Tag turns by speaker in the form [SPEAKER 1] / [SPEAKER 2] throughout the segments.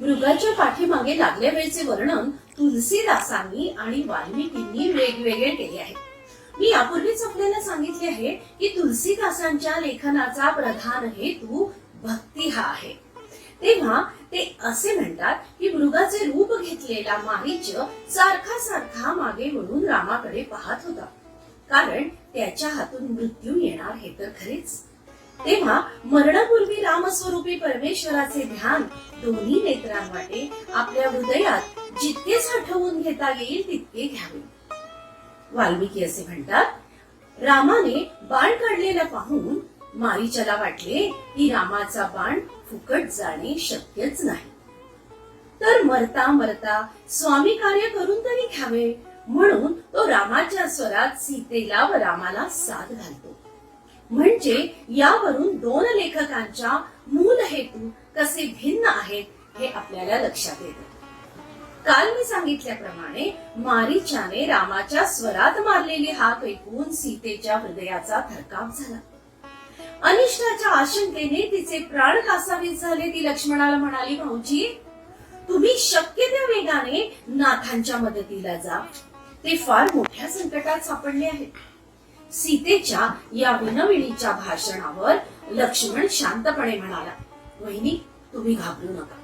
[SPEAKER 1] मृगाच्या पाठीमागे लागल्या वेळचे वर्णन तुलसीदासांनी आणि वाल्मिकींनी वेगवेगळे केले आहे. मी यापूर्वीच आपल्याला सांगितले आहे की तुलसीदासांच्या लेखनाचा प्रधान हेतू भक्ती हा आहे. तेव्हा ते असे म्हणतात की मृगाचे रूप घेतलेला मारीच सारखा सारखा मागे वळून रामाकडे पाहत होता, कारण त्याच्या हातून मृत्यू येणार हे तर खरेच. तेव्हा मरणापूर्वी रामस्वरूपी परमेश्वराचे ध्यान दोन्ही नेत्रांवाटे आपल्या हृदयात जितके साठवून घेता येईल तितके घ्यावे. वाल्मिकी असे म्हणतात, रामाने बाण काढलेला पाहून मारीचला वाटले की रामाचा बाण फुकट जाणे शक्यच नाही, तर मरता मरता स्वामी कार्य करून तरी घ्यावे, म्हणून तो रामाच्या स्वरात सीतेला व रामाला साथ घालतो. म्हणजे यावरून दोन लेखकांच्या मूल हेतू कसे भिन्न आहेत हे आपल्याला लक्षात येते. काल मी सांगितल्याप्रमाणे मारीचाने रामाच्या स्वरात मारलेली हाक ऐकून सीतेच्या हृदयाचा थरकाप झाला. अनिष्टाच्या आशंकेने तिचे प्राण कासावीस झाले. ती लक्ष्मणाला म्हणाली, भाऊजी, तुम्ही शक्य त्या वेगाने नाथांच्या मदतीला जा, ते फार मोठ्या संकटात सापडले आहेत. सीतेच्या या विनविणीच्या भाषणावर लक्ष्मण शांतपणे म्हणाला, वहिनी, तुम्ही घाबरू नका.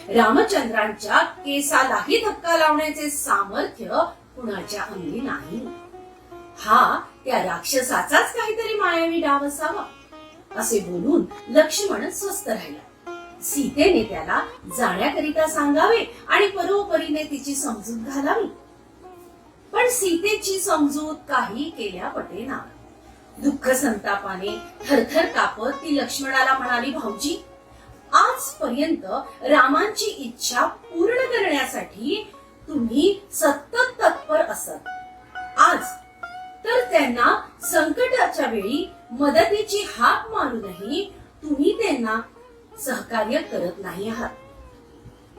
[SPEAKER 1] रामचंद्रांच्या केसालाही धक्का लावण्याचे सामर्थ्य कुणाच्या अंगी नाही. हा त्या राक्षसाचाच काहीतरी मायावी डाव असावा. असे बोलून लक्ष्मण स्वस्थ राहिला. सीतेने त्याला जाण्याकरिता सांगावे आणि परोपरीने तिची समजूत घालावी. पण सीतेची समजूत काही केल्या पटेना. दुःख संतापाने थरथर कापत ती लक्ष्मणाला म्हणाली, भाऊजी, आजपर्यंत रामांची इच्छा पूर्ण करण्यासाठी तुम्ही सतत तत्पर असत. आज तर त्यांना संकटाच्या वेळी मदतीची हाक मारूनही तुम्ही त्यांना सहकार्य करत नाही आहात.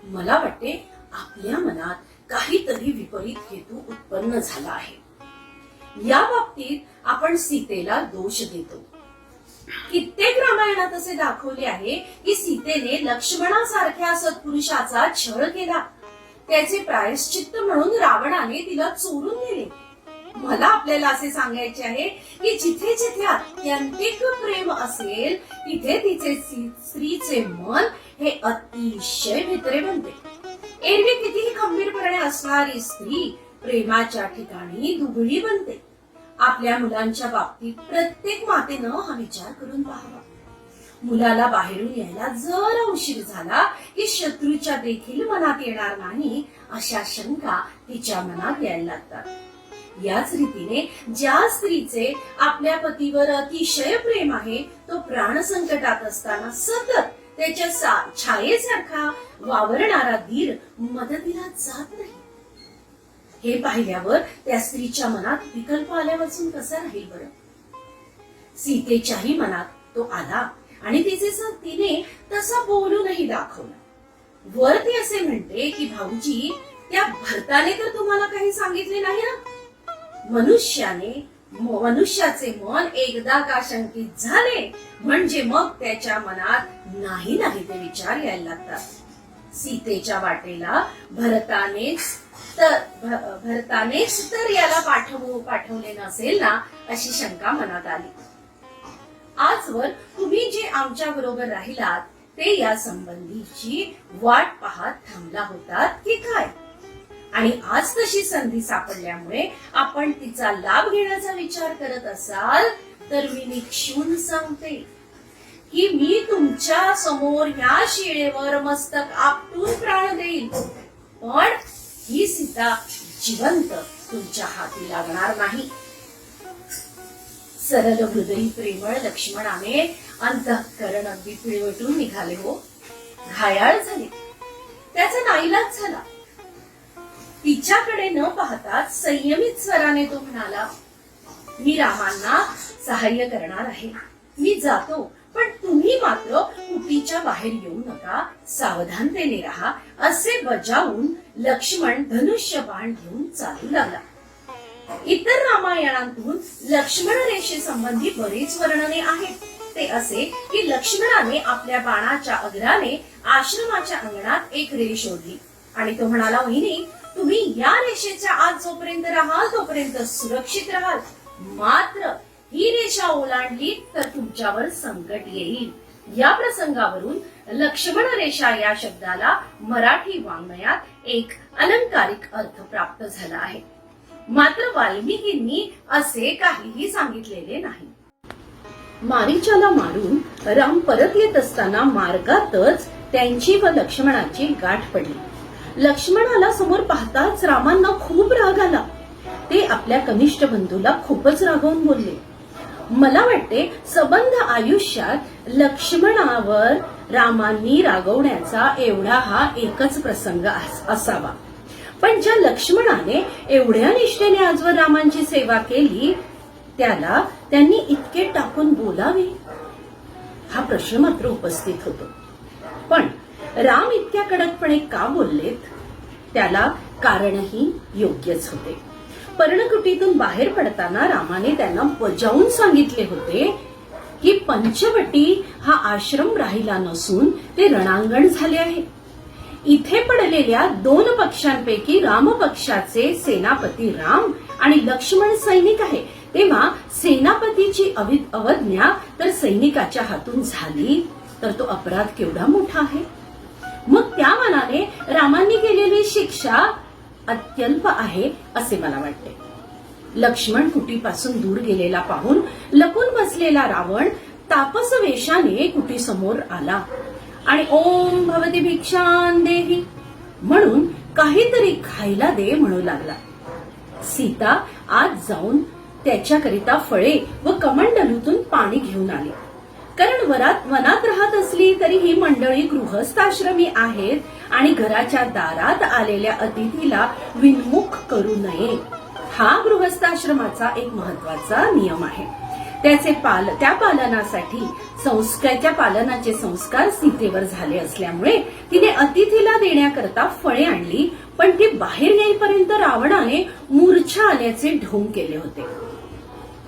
[SPEAKER 1] मला वाटते आपल्या मनात काहीतरी विपरीत हेतू उत्पन्न झाला आहे. या बाबतीत आपण सीतेला दोष देतो. कित्येक रामायणात असे दाखवले आहे की सीतेने लक्ष्मणासारख्या सत्पुरुषाचा छळ केला. त्याचे प्रायश्चित्त म्हणून रावणाने तिला चोरून नेले. मला आपल्याला असे सांगायचे आहे की जिथे जिथे अत्यंतिक प्रेम असेल तिथे तिचे स्त्रीचे मन हे अतिशय भित्रे बनते. एरवी कितीही खंबीरपणे असणारी स्त्री प्रेमाच्या ठिकाणी दुबळी बनते. आपल्या मुलांच्या बाबतीत प्रत्येक मातेनं हा विचार करून पाहावा. मुलाला बाहेरून यायला जर उशीर झाला की शत्रूच्या देखील मनात येणार नाही अशा शंका तिच्या मनात यायला लागतात. याच रीतीने ज्या स्त्रीचे आपल्या पतीवर अतिशय प्रेम आहे तो प्राण संकटात असताना सतत त्याच्या छायेसारखा वावरणारा धीर मदतीला जात नाही. हे पाहिल्यावर त्या स्त्रीच्या मनात विकल्प आल्यापासून कसा राहील बरं. सीतेच्याही मनात तो आला आणि तिने तसा बोलूनही दाखवला. वर ती असे म्हणते की भाऊजी, त्या भरताने तर तुम्हाला काही सांगितले नाही ना. मनुष्याचे मन एकदा का शंकित झाले म्हणजे मग त्याच्या मनात नाही ते विचार यायला लागतात. सीतेच्या वाटेला भरतानेच तर याला पाठवले नसेल ना अशी शंका मनात आली. आजवर तुम्ही जे आमच्या बरोबर राहिलात ते या संबंधीची वाट पाहत थांबला होतात की काय, आणि आज तशी संधी सापडल्यामुळे आपण तिचा लाभ घेण्याचा विचार करत असाल तर मी निक्षून सांगते की मी तुमच्या समोर या शिळेवर मस्तक आपटून प्राण देईल, पण ही सीता जिवंत तुमच्या हाती लागणार नाही. सरळ हृदयी प्रेमळ लक्ष्मणाने अंतःकरण अगदी पिळवटून निघाले. हो, घायाळ झाले. त्याचा नाईलाज झाला. तिच्याकडे न पाहता संयमित स्वराने तो म्हणाला, मी रामांना सहाय्य करणार आहे. मी जातो, पण तुम्ही मात्र कुटीच्या बाहेर येऊ नका, सावधानतेने राहा. असे बजावून लक्ष्मण धनुष्य बाण घेऊन चालू लागला. इतर रामायणांतून लक्ष्मण रेषे संबंधी बरीच वर्णने आहेत. ते असे की लक्ष्मणाने आपल्या बाणाच्या अग्राने आश्रमाच्या अंगणात एक रेष ओढली आणि तो म्हणाला, वहिनी, तुम्ही या रेषेच्या आत जोपर्यंत राहाल तोपर्यंत सुरक्षित राहाल, मात्र ही रेषा ओलांडली तर तुमच्यावर संकट येईल. या प्रसंगावरून लक्ष्मण रेषा या शब्दाला मराठी वाङ्मयात एक अलंकारिक अर्थ प्राप्त झाला आहे. मात्र वाल्मिकींनी असे काहीही सांगितलेले नाही. मारीचाला मारून राम परत येत असताना मार्गातच त्यांची व लक्ष्मणाची गाठ पडली. लक्ष्मणाला समोर पाहताच रामांना खूप राग आला. ते आपल्या कनिष्ठ बंधूला खूपच रागवून बोलले. मला वाटते सबंध आयुष्यात लक्ष्मणावर रामांनी रागवण्याचा एवढा हा एकच प्रसंग असावा. पण ज्या लक्ष्मणाने एवढ्या निष्ठेने आजवर रामांची सेवा केली त्याला त्यांनी इतके टाकून बोलावे, हा प्रश्न मात्र उपस्थित होतो. पण राम इतक्या कडकपणे का बोललेत त्याला कारणही योग्यच होते. पर्णकुटीतून बाहेर पडताना रामाने त्यांना बजावून सांगितले होते की पंचवटी हा आश्रम राहिला नसून ते रणांगण झाले आहे. इथे पडलेल्या 2 पक्षांपैकी राम पक्षाचे सेनापती राम आणि लक्ष्मण सैनिक आहे. तेव्हा सेनापतीची अवज्ञा तर सैनिकाच्या हातून झाली तर तो अपराध केवढा मोठा आहे. मग त्या मानाने रामांनी केलेली शिक्षा अत्यल्प आहे असे मला वाटते. लक्ष्मण कुटीपासून दूर गेलेला पाहून लपून बसलेला रावण तापस वेशाने कुटीसमोर आला आणि ओम भवती भिक्षां देही म्हणून काहीतरी खायला दे म्हणू लागला. सीता आत जाऊन त्याच्याकरिता फळे व कमंडलूतून पाणी घेऊन आली. कारण वनात राहत असली तरी ही मंडळी गृहस्थाश्रमी आहेत आणि घराच्या दारात आलेल्या अतिथीला विन्मुख करू नये हा गृहस्थाश्रमाचा एक महत्वाचा नियम आहे. त्या पालनाचे संस्कार सीतेवर झाले असल्यामुळे तिने अतिथीला देण्याकरता फळे आणली. पण ती बाहेर येईपर्यंत रावणाने मूर्छा आल्याचे ढोंग केले होते.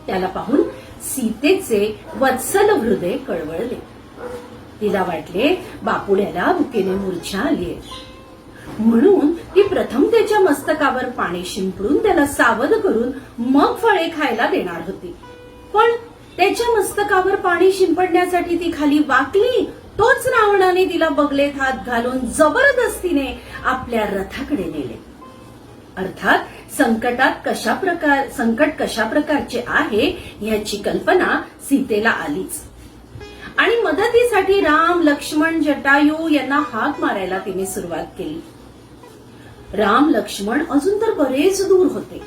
[SPEAKER 1] त्याला पाहून सीतेचे वत्सल हृदय कळवळले. तिला वाटले बापुड्याला भुकेने मूर्छा आलीये. म्हणून ती प्रथम त्याच्या मस्तकावर पाणी शिंपडून त्याला सावध करून मग फळे खायला देणार होती. पण त्याच्या मस्तकावर पाणी शिंपडण्यासाठी ती खाली वाकली तोच रावणाने तिला बगलेत हात घालून जबरदस्तीने आपल्या रथाकडे नेले. अर्थात संकट कशा प्रकारचे आहे याची कल्पना सीतेला आलीच आणि मदतीसाठी राम, लक्ष्मण, जटायू यांना हाक मारायला तिने सुरुवात केली. राम लक्ष्मण अजून तर बरेच दूर होते.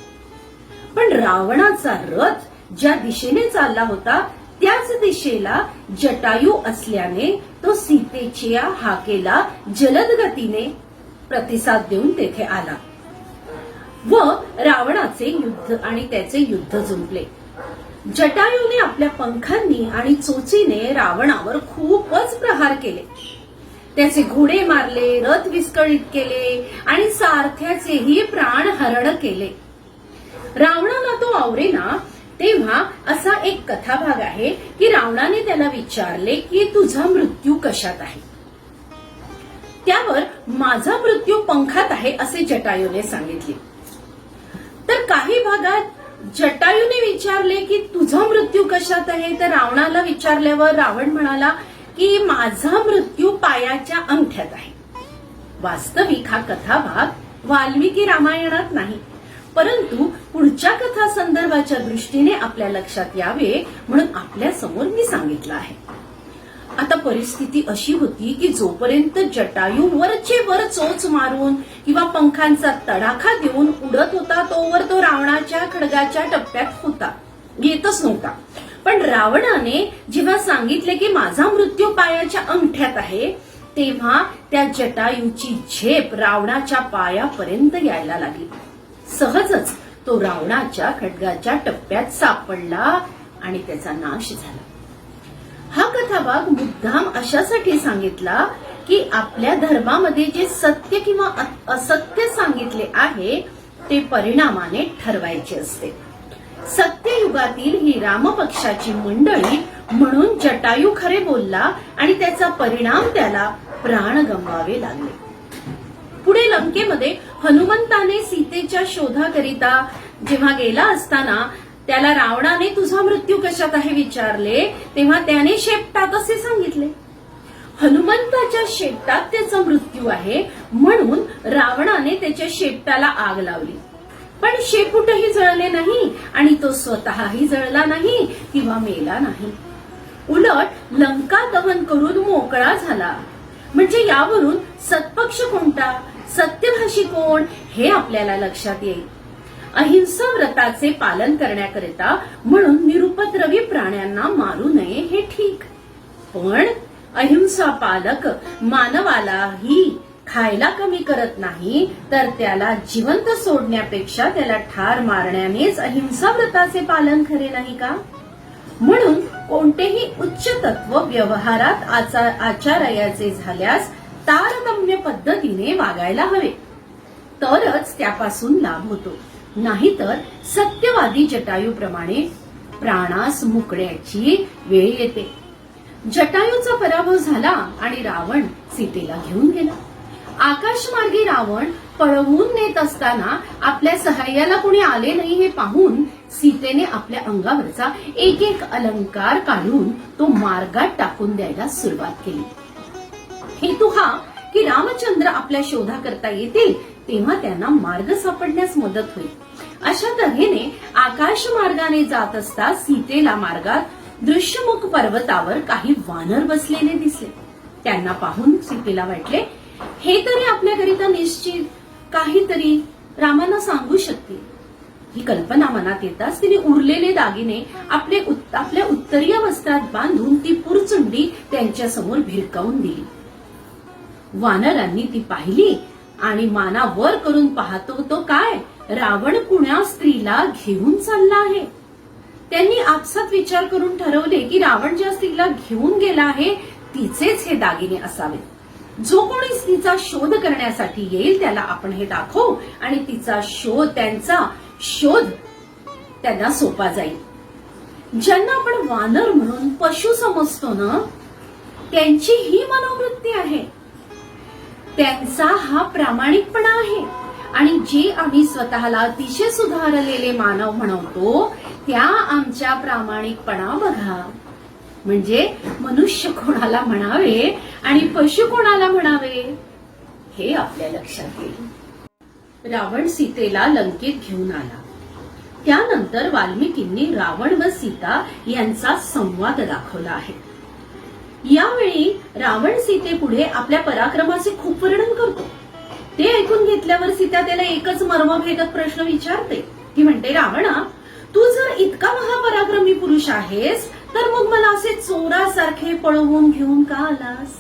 [SPEAKER 1] पण रावणाचा रथ ज्या दिशेने चालला होता त्याच दिशेला जटायू असल्याने तो सीतेच्या हाकेला जलद गतीने प्रतिसाद देऊन तेथे आला व रावणाचे युद्ध जुंपले. जटायूने आपल्या पंखांनी आणि चोचीने रावणावर खूपच प्रहार केले. त्याचे घोडे मारले, रथ विस्कळीत केले आणि सारथ्याचेही प्राण हरण केले. रावणाला तो आवरेना तेव्हा असा एक कथाभाग आहे की रावणाने त्याला विचारले की तुझा मृत्यू कशात आहे. त्यावर माझा मृत्यू पंखात आहे असे जटायूने सांगितले. तर काही भागात जटायूने विचारले की तुझा मृत्यू कशात आहे, तर रावणाला विचारल्यावर रावण म्हणाला की माझा मृत्यू पायाच्या अंगठ्यात आहे. वास्तविक हा कथाभाग वाल्मिकी रामायणात नाही, परंतु पुढच्या कथा संदर्भाच्या दृष्टीने आपल्या लक्षात यावे म्हणून आपल्या समोर मी सांगितलं आहे. आता परिस्थिती अशी होती की जोपर्यंत जटायू वरचे वर चोच मारून किंवा पंखांचा तडाखा देऊन उडत होता तोवर तो रावणाच्या खड्गाच्या टप्प्यात होता, येतच नव्हता. पण रावणाने जेव्हा सांगितले की माझा मृत्यू पायाच्या अंगठ्यात आहे तेव्हा त्या जटायूची झेप रावणाच्या पायापर्यंत यायला लागली. सहजच तो रावणाच्या खड्गाच्या टप्प्यात सापडला आणि त्याचा नाश झाला. हा कथाभाग मुद्दाम अशासाठी सांगितला की आपल्या धर्मामध्ये जे सत्य किंवा असत्य सांगितले आहे ते परिणामाने ठरवायचे असते. सत्ययुगातील ही रामपक्षाची मंडळी म्हणून जटायू खरे बोलला आणि त्याचा परिणाम त्याला प्राण गमवावे लागले. पुढे लंकेमध्ये हनुमंताने सीतेच्या शोधाकरिता जेव्हा गेला असताना त्याला रावणाने तुझा मृत्यू कशात आहे विचारले, तेव्हा त्याने शेपटात असे सांगितले. हनुमंताच्या शेपटात त्याचा मृत्यू आहे म्हणून रावणाने त्याच्या शेपटाला आग लावली. पण शेपूटही जळले नाही आणि तो स्वतःही जळला नाही किंवा मेला नाही. उलट लंका दहन करून मोकळा झाला. म्हणजे यावरून सत्पक्ष कोणता, सत्यभाषी कोण हे आपल्याला लक्षात येईल. अहिंसा व्रताचे पालन करण्याकरिता म्हणून निरुपद्रवी प्राण्यांना मारू नये हे ठीक, पण अहिंसा पालक मानवालाही खायला कमी करत नाही तर त्याला जिवंत सोडण्यापेक्षा त्याला ठार मारण्यानेच अहिंसा व्रताचे पालन खरे नाही का? म्हणून कोणतेही उच्च तत्व व्यवहारात आचारायचे झाल्यास तारतम्य पद्धतीने वागायला हवे, तरच त्यापासून लाभ होतो. नाहीतर सत्यवादी जटायूप्रमाणे प्राणास मुकण्याची वेळ येते. जटायूचा पराभव झाला आणि रावण सीतेला घेऊन गेला. आकाशमार्गी रावण पळवून नेत असताना आपल्या सहाय्याला कोणी आले नाही हे पाहून सीतेने आपल्या अंगावरचा एक एक अलंकार काढून तो मार्गात टाकून द्यायला सुरुवात केली. हेतू हा की रामचंद्र आपल्या शोधा करता येतील तेव्हा त्यांना मार्ग सापडण्यास मदत होईल. अशा तऱ्हेने आकाश मार्गाने जात असता सीतेला मार्गात दृश्यमुख पर्वतावर काही वानर बसलेले दिसले. त्यांना पाहून सीतेला वाटले हे तरी आपल्याकरिता निश्चित काहीतरी रामांना सांगू शकतील. ही कल्पना मनात येताच तिने उरलेले दागिने आपल्या उत्तरीय वस्त्रात बांधून ती पुरचुंडी त्यांच्या समोर भिरकावून दिली. वानरांनी ती पाहिली आणि माना वर करून पाहतो तो काय, रावण कुण्या स्त्रीला घेऊन चालला आहे. त्यांनी आपसात विचार करून ठरवले की रावण ज्या स्त्रीला घेऊन गेला आहे तिचेच हे दागिने असावेत. जो कोणी स्त्रीचा शोध करण्यासाठी येईल त्याला आपण हे दाखवू आणि त्यांचा शोध त्यांना सोपा जाईल. ज्यांना आपण वानर म्हणून पशु समजतो ना, त्यांची ही मनोवृत्ती आहे. त्यांचा हा प्रामाणिकपणा आहे. आणि जे आम्ही स्वतःला अतिशय सुधारलेले मानव म्हणतो त्या आमच्या प्रामाणिकपणा बघा. म्हणजे मनुष्य कोणाला म्हणावे आणि पशु कोणाला म्हणावे हे आपल्या लक्षात येईल. रावण सीतेला लंकेत घेऊन आला. त्यानंतर वाल्मिकींनी रावण व सीता यांचा संवाद दाखवला आहे. यावेळी रावण सीतेपुढे आपल्या पराक्रमाचे खूप वर्णन करतो. ते ऐकून घेतल्यावर सीता त्याला एकच मर्मभेदक प्रश्न विचारते. ती म्हणते, रावणा, तू जर इतका महापराक्रमी पुरुष आहेस तर मग मला असे चोरासारखे पळवून घेऊन का आलास?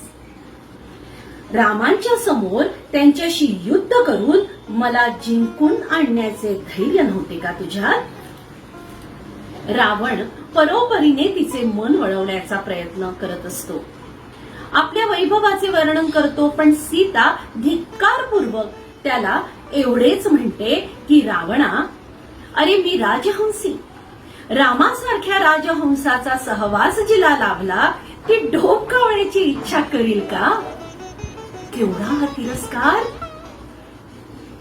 [SPEAKER 1] रामांच्या समोर त्यांच्याशी युद्ध करून मला जिंकून आणण्याचे धैर्य नव्हते का तुझ्यात? रावण परोपरीने तिचे मन वळवण्याचा प्रयत्न करत असतो. आपल्या वैभवाचे वर्णन करतो, पण सीता धिक्कारपूर्वक त्याला एवढेच म्हणते की रावणा, अरे मी राजहंसी, रामासारख्या राजहंसाचा सहवास जिला लाभला ती ढोक कावण्याची इच्छा करील का? केवढा हा तिरस्कार,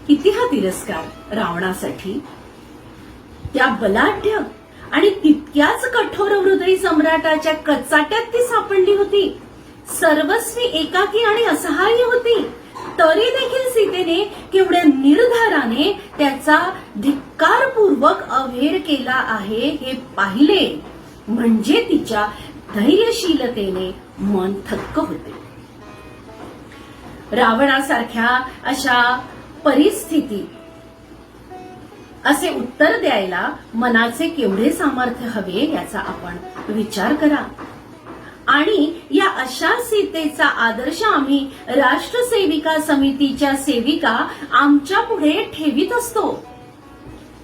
[SPEAKER 1] किती हा तिरस्कार रावणासाठी. त्या बलाढ्य आणि तितक्याच कठोर हृदय सम्राटाच्या कचाट्यात ती सापडली होती. सर्वस्वी एकाकी आणि असहाय्य होती. तरी देखील सीतेने केवढ्या निर्धाराने त्याचा धिक्कारपूर्वक अव्हेर केला आहे हे पाहिले म्हणजे तिच्या धैर्यशीलतेने मन थक्क होते. रावणासारख्या अशा परिस्थितीत असे उत्तर द्यायला मनाचे केवढे सामर्थ्य हवे याचा आपण विचार करा. आणि या अशा सीतेचा आदर्श आम्ही राष्ट्रसेविका समितीच्या सेविका आमच्या पुढे ठेवीत असतो.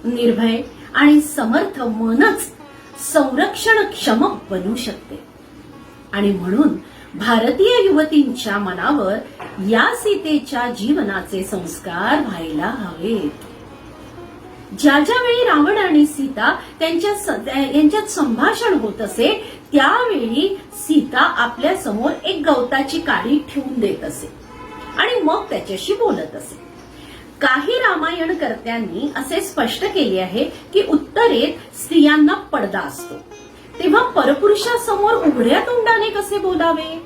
[SPEAKER 1] निर्भय आणि समर्थ मनच संरक्षणक्षम बनू शकते. आणि म्हणून भारतीय युवतींच्या मनावर या सीतेच्या जीवनाचे संस्कार व्हायला हवेत. ज्या वेळी रावण आणि सीता यांच्यात संभाषण होत असे त्यावेळी सीता आपल्या समोर एक गवताची काडी ठेवून देत असे आणि मग त्याच्याशी बोलत असे. काही रामायणकर्त्यांनी असे स्पष्ट केले आहे की उत्तरेत स्त्रियांना पडदा असतो, तेव्हा परपुरुषासमोर उघड्या तोंडाने कसे बोलावे.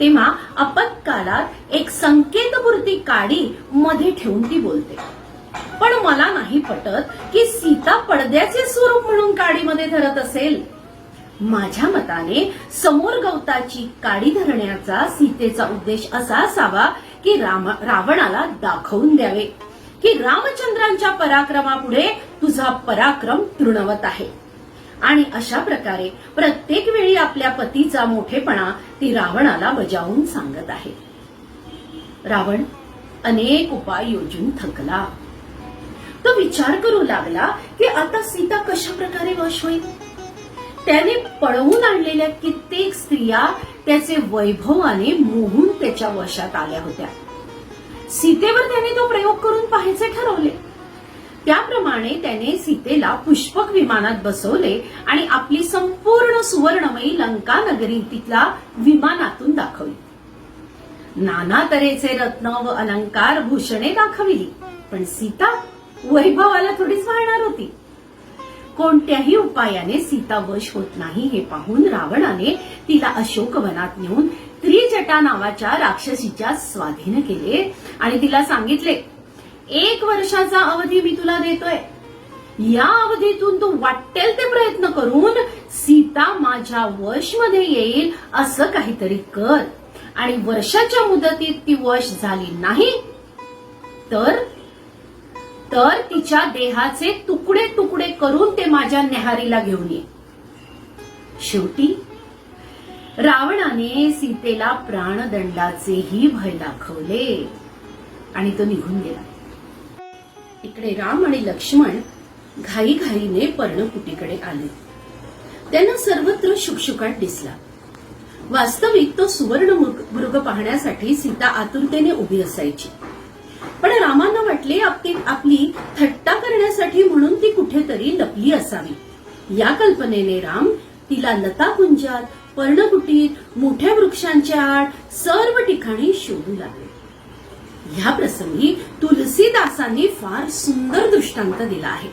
[SPEAKER 1] तेव्हा आपत्कालात एक संकेतपुरती काडी मध्ये ठेवून ती बोलते. पण मला नाही पटत की सीता पडद्याचे स्वरूप म्हणून काडीमध्ये धरत असेल. माझ्या मताने समोर गवताची काडी धरण्याचा सीतेचा उद्देश असा असावा की रावणाला दाखवून द्यावे की रामचंद्रांच्या पराक्रमापुढे तुझा पराक्रम तृणवत आहे. आणि अशा प्रकारे प्रत्येक वेळी आपल्या पतीचा मोठेपणा ती रावणाला बजावून सांगत आहे. रावण अनेक उपाय योजून थकला. तो विचार करू लागला की आता सीता कशा प्रकारे वश होईल. त्याने पळवून आणलेल्या कित्येक स्त्रिया त्याचे वैभवाने मोहून त्याच्या वशात आल्या होत्या. सीतेवर त्याने तो प्रयोग करून पाहायचे ठरवले. त्याप्रमाणे त्याने सीतेला पुष्पक विमानात बसवले आणि आपली संपूर्ण सुवर्णमयी लंका नगरी तिला विमानातून दाखवली. नाना तऱ्हेचे रत्न व अलंकार भूषणे दाखविली, पण सीता वैभवाला थोडीच वाढणार होती. कोणत्याही उपायाने सीता वश होत नाही हे पाहून रावणाने तिला अशोकवनात नेऊन त्रिजटा नावाच्या राक्षसीच्या स्वाधीन केले आणि तिला सांगितले, 1 वर्षाचा अवधी मी तुला देतोय. या अवधीतून तू वाटेल ते प्रयत्न करून सीता माझ्या वशमध्ये येईल असं काहीतरी कर, आणि वर्षाच्या मुदतीत ती वश झाली नाही तर तिच्या देहाचे तुकडे तुकडे करून ते माझ्या न्याहारीला घेऊन ये. शेवटी रावणाने सीतेला प्राणदंडाचेही भय दाखवले आणि तो निघून गेला. इकडे राम आणि लक्ष्मण घाईघाईने पर्णकुटीकडे आले. त्यांना सर्वत्र शुकशुकाट दिसला. वास्तविक तो सुवर्ण मृग पाहण्यासाठी सीता आतुरतेने उभी असायची. पण रामांना वाटले आपली थट्टा करण्यासाठी म्हणून ती कुठेतरी लपली असावी. या कल्पनेने राम तिला लताकुंजात, पर्णकुटीत, मोठ्या वृक्षांच्या आड सर्व ठिकाणी शोधू लागले. ह्या प्रसंगी तुलसीदासांनी फार सुंदर दृष्टांत दिला आहे.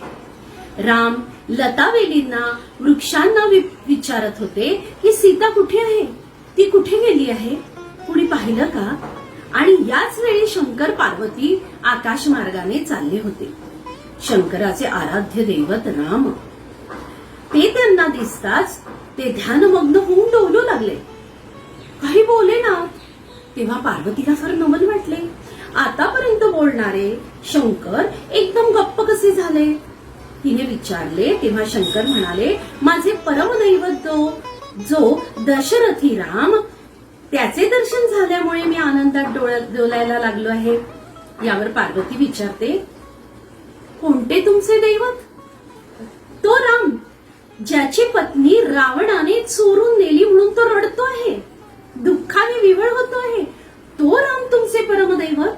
[SPEAKER 1] राम लतावेलींना, वृक्षांना विचारत होते की सीता कुठे आहे, ती कुठे गेली आहे, कुणी पाहिलं का. आणि याच वेळी शंकर पार्वती आकाश मार्गाने चालले होते. शंकराचे आराध्य दैवत राम. ते त्यांना दिसताच ते ध्यानमग्न होऊन डोलू लागले. काही बोले ना. तेव्हा पार्वतीला फार नवल वाटले. आतापर्यंत बोलणारे शंकर एकदम गप्प कसे झाले. तिने विचारले तेव्हा शंकर म्हणाले, माझे परमदैवत जो दशरथी राम, त्याचे दर्शन झाल्यामुळे मी आनंदात डोलायला लागलो आहे. यावर पार्वती विचारते, कोणते तुमचे दैवत. तो राम ज्याची पत्नी रावणाने चोरून नेली म्हणून तो रडतो आहे, दुःखाने विव्हळ होतो आहे, तो राम तुमचे परमदैवत.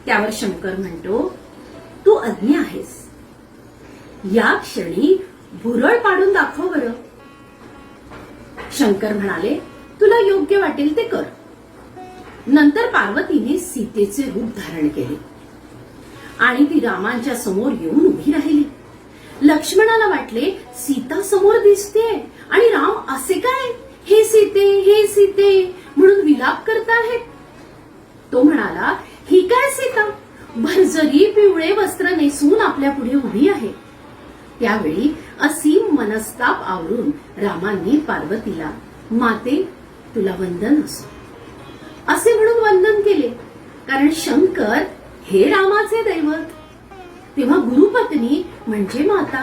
[SPEAKER 1] त्यावर शंकर म्हणतो, तू अज्ञ आहेस. या क्षणी भुरळ पाडून दाखव बरं. शंकर म्हणाले, तुला योग्य वाटेल ते कर. नंतर पार्वतीने सीतेचे रूप धारण केले आणि ती रामांच्या समोर येऊन उभी राहिली. लक्ष्मणाला वाटले सीता समोर दिसते आणि राम असे काय हे सीते म्हणून विलाप करताहेत. तो म्हणाला, ही काय सीता भरजरी पिवळे वस्त्र नेसून आपल्या पुढे उभी आहे. त्यावेळी असीम मनस्ताप आवरून रामांनी पार्वतीला, माते तुला वंदन असो असे म्हणून वंदन केले, कारण शंकर हे रामाचे दैवत. तेव्हा गुरुपत्नी म्हणजे माता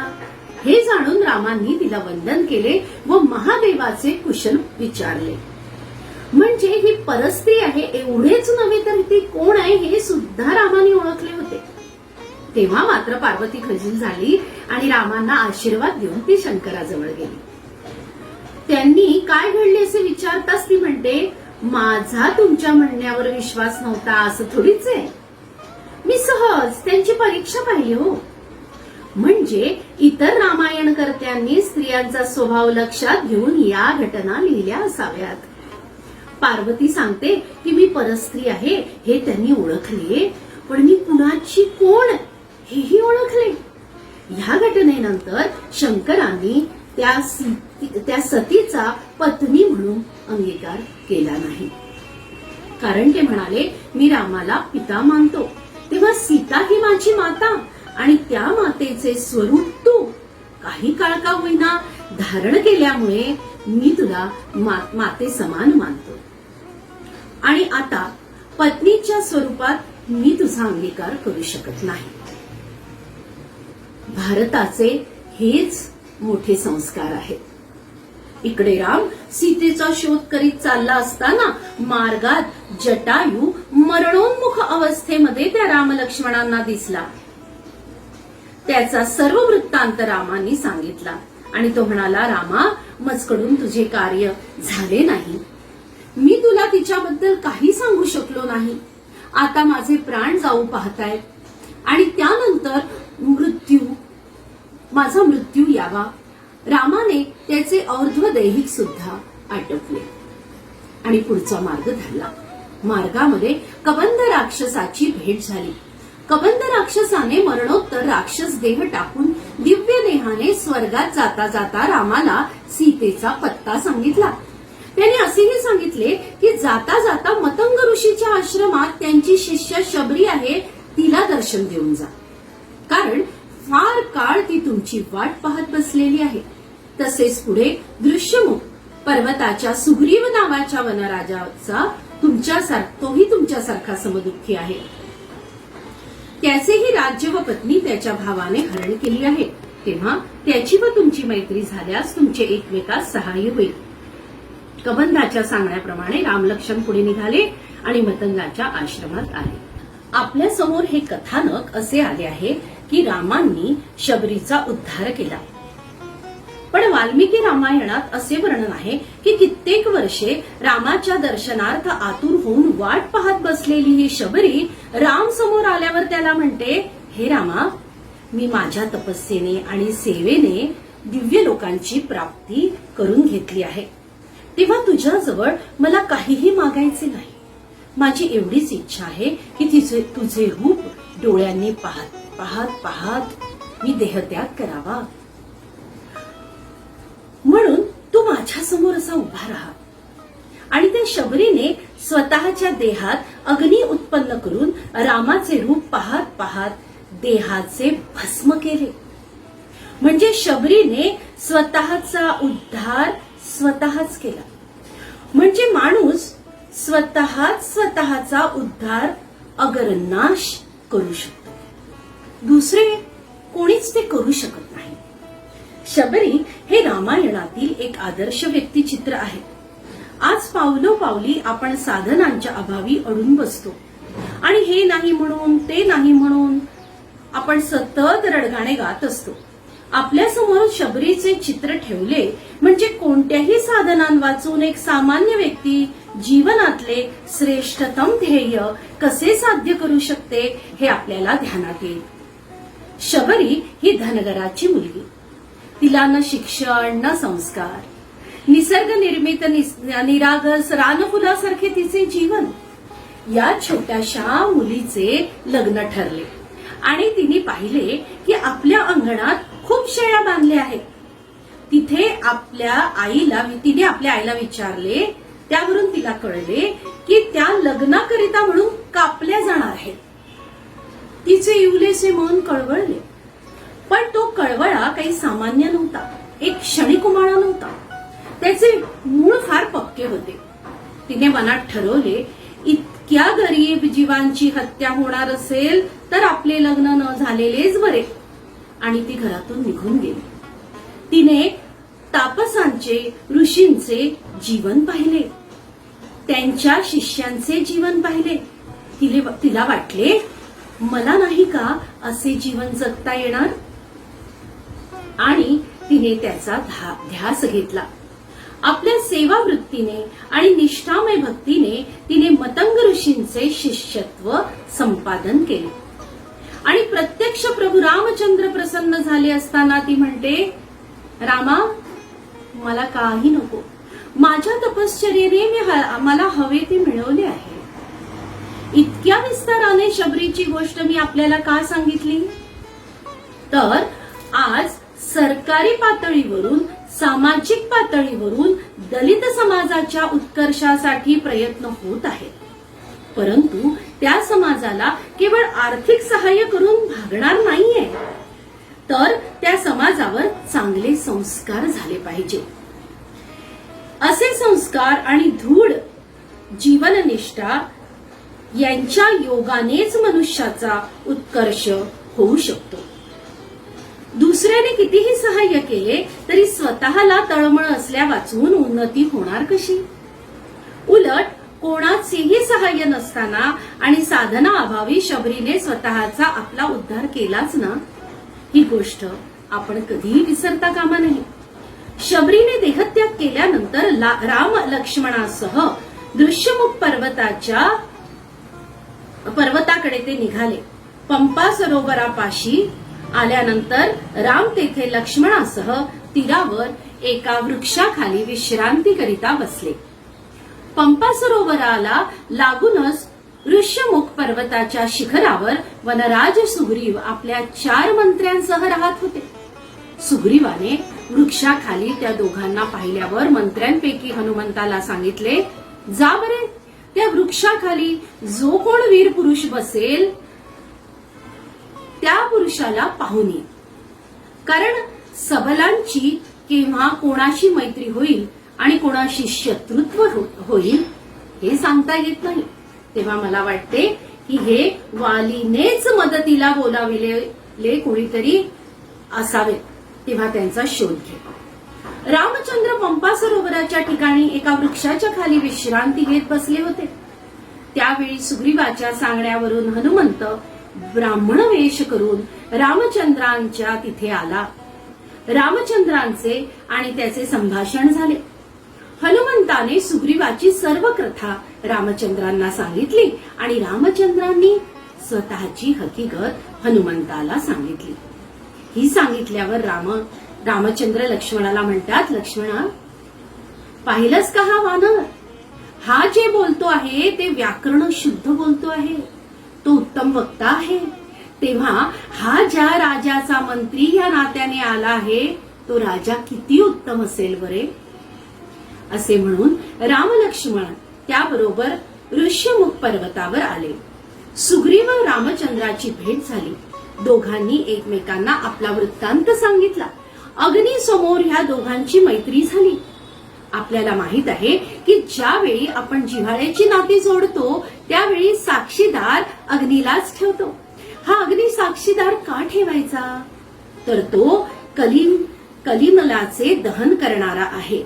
[SPEAKER 1] हे जाणून रामांनी तिला वंदन केले व महादेवाचे कुशल विचारले. म्हणजे ही परस्त्री आहे एवढेच नव्हे तर ती कोण आहे हे सुद्धा रामाने ओळखले होते. तेव्हा मात्र पार्वती खजील झाली आणि रामांना आशीर्वाद देऊन ती शंकराजवळ गेली. त्यांनी काय घडले असे विचारताच ती म्हणते, माझा तुमच्या म्हणण्यावर विश्वास नव्हता असं थोडीच आहे. मी सहज त्यांची परीक्षा पाहिली हो. म्हणजे इतर रामायणकर्त्यांनी स्त्रियांचा स्वभाव लक्षात घेऊन या घटना लिहिल्या असाव्यात. पार्वती सांगते की मी परस्त्री आहे हे त्यांनी ओळखले, पण मी कुणाची कोण हेही ओळखले. ह्या घटनेनंतर शंकरांनी त्या सतीचा पत्नी म्हणून अंगीकार केला नाही. कारण ते म्हणाले मी रामाला पिता मानतो, तेव्हा सीता ही माझी माता आणि त्या मातेचे स्वरूप तू काही काळ का होईना धारण केल्यामुळे मी तुला माते समान मानतो आणि आता पत्नीच्या स्वरूपात मी तुझा अंगीकार करू शकत नाही. भारताचे हेच मोठे संस्कार आहेत. इकडे राम सीतेचा शोध करीत चालला असताना मार्गात जटायू मरणोन्मुख अवस्थेमध्ये त्या रामलक्ष्मणांना दिसला. त्याचा सर्व वृत्तांत रामांनी सांगितला आणि तो म्हणाला, रामा, मजकडून तुझे कार्य झाले नाही. मी तुला तिच्याबद्दल काही सांगू शकलो नाही. आता माझे प्राण जाऊ पाहतायत आणि त्यानंतर माझा मृत्यू यावा. रामाने त्याचे अर्धदैहिक सुद्धा आटोपले आणि पुढचा मार्ग धरला. मार्गामध्ये कबंध राक्षसाची भेट झाली. कबंध राक्षसाने मरणोत्तर राक्षस देह टाकून दिव्य देहाने स्वर्गात जाता जाता रामाला सीतेचा पत्ता सांगितला. त्याने असेही सांगितले की जाता जाता मतंग ऋषीच्या आश्रमात त्यांची शिष्य शबरी आहे, तिला दर्शन देऊन जा, कारण फार काळ ती तुमची वाट पाहत बसलेली आहे. तसेच पुढे दृश्यमुख पर्वताच्या सुग्रीव नावाच्या वनराजाचा तोही तुमच्यासारखा समदुःखी आहे. त्याचेही राज्य व पत्नी त्याच्या भावाने हरण केली आहे. तेव्हा त्याची व तुमची मैत्री झाल्यास तुमचे एकमेकास सहाय्य होईल. कबंधाच्या सांगण्याप्रमाणे रामलक्ष्मण पुढे निघाले आणि मतंगाच्या आश्रमात आले. आपल्या समोर हे कथानक असे आले आहे की रामांनी शबरीचा उद्धार केला. पण वाल्मिकी रामायणात असे वर्णन आहे की कित्येक वर्षे रामाच्या दर्शनार्थ आतुर होऊन वाट पाहत बसलेली ही शबरी राम समोर आल्यावर त्याला म्हणते, हे रामा, मी माझ्या तपस्येने आणि सेवेने दिव्य लोकांची प्राप्ती करून घेतली आहे. तेव्हा तुझ्याजवळ मला काहीही मागायचे नाही. माझी एवढीच इच्छा आहे की तुझे रूप डोळ्यांनी पाहत पाहत पाहत मी देहत्याग करावा. म्हणून तू माझ्या समोर असा उभा राहा. आणि त्या शबरीने स्वतःच्या देहात अग्नी उत्पन्न करून रामाचे रूप पाहत पाहत देहाचे भस्म केले. म्हणजे शबरीने स्वतःचा उद्धार स्वतःच केला. म्हणजे माणूस स्वतःचा उद्धार अगर नाश करू शकतो, दुसरे कोणीच ते करू शकत नाही. शबरी हे रामायणातील एक आदर्श व्यक्तिचित्र आहे. आज पावलोपावली आपण साधनांच्या अभावी अडून बसतो आणि हे नाही म्हणून ते नाही म्हणून आपण सतत रडगाणे गात असतो. आपल्या समोर शबरीचे चित्र ठेवले म्हणजे कोणत्याही साधनांवाचून एक सामान्य व्यक्ती जीवनातले श्रेष्ठतम ध्येय कसे साध्य करू शकते हे आपल्याला ध्यानात येईल. शबरी ही धनगराची मुलगी. तिला न शिक्षण न संस्कार, निसर्ग निर्मित निरागस रानफुलासारखे तिचे जीवन. या छोट्याशा मुलीचे लग्न ठरले आणि तिने पाहिले की आपल्या अंगणात खूप शेळ्या बांधल्या आहेत. तिने आपल्या आईला विचारले, त्यावरून तिला कळले की त्या लग्नाकरिता म्हणून कापल्या जाणार आहेत. तिचे इवलेसे मन कळवळले. पण तो कळवळा काही सामान्य नव्हता, एक क्षणिकुमाळा नव्हता. त्याचे मूळ फार पक्के होते. तिने मनात ठरवले, इतक्या गरीब जीवांची हत्या होणार असेल तर आपले लग्न न झालेलेच बरे. आणि ती घरातून निघून गेली. तिने तापसांचे, ऋषींचे जीवन पाहिले, त्यांच्या शिष्यांचे जीवन पाहिले. तिला वाटले, मला नाही का असे जीवन जगता येणार. आणि तिने त्याचा ध्यास घेतला. आपल्या सेवा वृत्तीने आणि निष्ठामय भक्तीने तिने मतंग ऋषींचे शिष्यत्व संपादन केले आणि प्रत्यक्ष प्रभू रामचंद्र प्रसन्न झाले असताना ती म्हणते, रामा, मला काही नको. माझ्या तपश्चर्येने मला हवे ते मिळवले आहे. इतक्या विस्ताराने शबरीची गोष्ट मी आपल्याला का सांगितली? तर आज सरकारी पातळीवरून, सामाजिक पातळीवरून दलित समाजाच्या उत्कर्षासाठी प्रयत्न होत आहेत. परंतु त्या समाजाला केवळ आर्थिक सहाय्य करून भागणार नाहीये, तर त्या समाजावर चांगले संस्कार झाले पाहिजे. असे संस्कार आणि दृढ जीवननिष्ठा यांच्या योगानेच मनुष्याचा उत्कर्ष होऊ शकतो. दुसऱ्याने कितीही सहाय्य केले तरी स्वतःला तळमळ असल्या वाचून उन्नती होणार कशी? उलट कोणाचेही सहाय्य नसताना आणि साधना अभावी शबरीने स्वतःचा आपला उद्धार केलाच ना, ही गोष्ट आपण कधीही विसरता कामा नये. शबरीने देहत्याग केल्यानंतर राम लक्ष्मणासह दृश्यमुख पर्वताकडे ते निघाले. पंपा सरोवरापाशी आल्यानंतर राम तेथे लक्ष्मणासह तीरावर एका वृक्षाखाली विश्रांतीकरिता बसले. पंपा सरोवराला लागूनच ऋष्यमुख पर्वताच्या शिखरावर वनराज सुग्रीव आपल्या 4 मंत्र्यांसह राहत होते. सुग्रीवाने वृक्षाखाली त्या दोघांना पाहिल्यावर मंत्र्यांपैकी हनुमंताला सांगितले, जा बरे, त्या वृक्षाखाली जो कोण वीर पुरुष बसेल त्या पुरुषाला पाहून ये. कारण सबलांची केव्हा कोणाशी मैत्री होईल आणि कोणाशी शत्रुत्व होईल हे सांगता येत नाही. तेव्हा मला वाटते की हे वालीनेच मदतीला बोलाविलेले कोणीतरी असावे. तेव्हा त्यांचा शोध घे. रामचंद्र पंपा सरोवराच्या ठिकाणी एका वृक्षाच्या खाली विश्रांती घेत बसले होते. त्यावेळी सुग्रीवाच्या सांगण्यावरून हनुमंत ब्राह्मण वेश करून रामचंद्रांच्या तिथे आला. रामचंद्रांचे आणि त्याचे संभाषण झाले. हनुमंताने सुग्रीवाची सर्व कथा रामचंद्रांना सांगितली आणि रामचंद्रांनी स्वतःची हकीकत हनुमंताला सांगितली. ही सांगितल्यावर रामचंद्र लक्ष्मणाला म्हणतात, लक्ष्मणा, पाहिलंस का हा वानर? हा जे बोलतो आहे ते व्याकरण शुद्ध बोलतो आहे. तो उत्तम वक्ता आहे. तेव्हा हा ज्या राजाचा मंत्री या नात्याने आला आहे तो राजा किती उत्तम असेल बरे. असे म्हणून राम लक्ष्मण त्याबरोबर ऋष्यमुख पर्वतावर आले. सुग्रीव व रामचंद्राची भेट झाली. दोघांनी एकमेकांना आपला वृत्तांत सांगितला. अग्नी समोर ह्या दोघांची मैत्री झाली. आपल्याला माहित आहे की ज्यावेळी आपण जिव्हाळ्याची नाती जोडतो त्यावेळी साक्षीदार अग्नीलाच ठेवतो. हा अग्नी साक्षीदार का ठेवायचा? तर तो कलिमलाचे दहन करणारा आहे.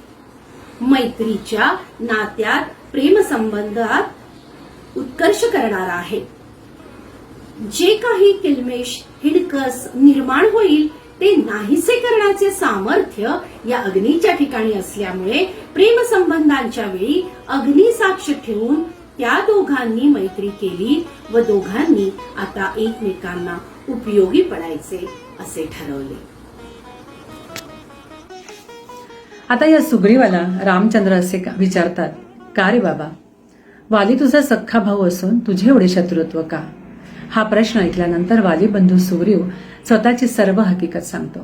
[SPEAKER 1] मैत्रीच्या नात्यात, प्रेमसंबंधात उत्कर्ष करणारा आहे. जे काही किल्मेश, हिणकस निर्माण होईल ते नाहीसे करण्याचे सामर्थ्य या अग्नीच्या ठिकाणी असल्यामुळे प्रेमसंबंधांच्या वेळी अग्नी साक्ष ठेवून त्या दोघांनी मैत्री केली व दोघांनी आता एकमेकांना उपयोगी पडायचे असे ठरवले.
[SPEAKER 2] आता या सुग्रीवाला रामचंद्र असे विचारतात, का रे बाबा, वाली तुझा सख्खा भाऊ असून तुझे एवढे शत्रुत्व का? हा प्रश्न ऐकल्यानंतर वाली बंधू सुग्रीव स्वतःची सर्व हकीकत सांगतो.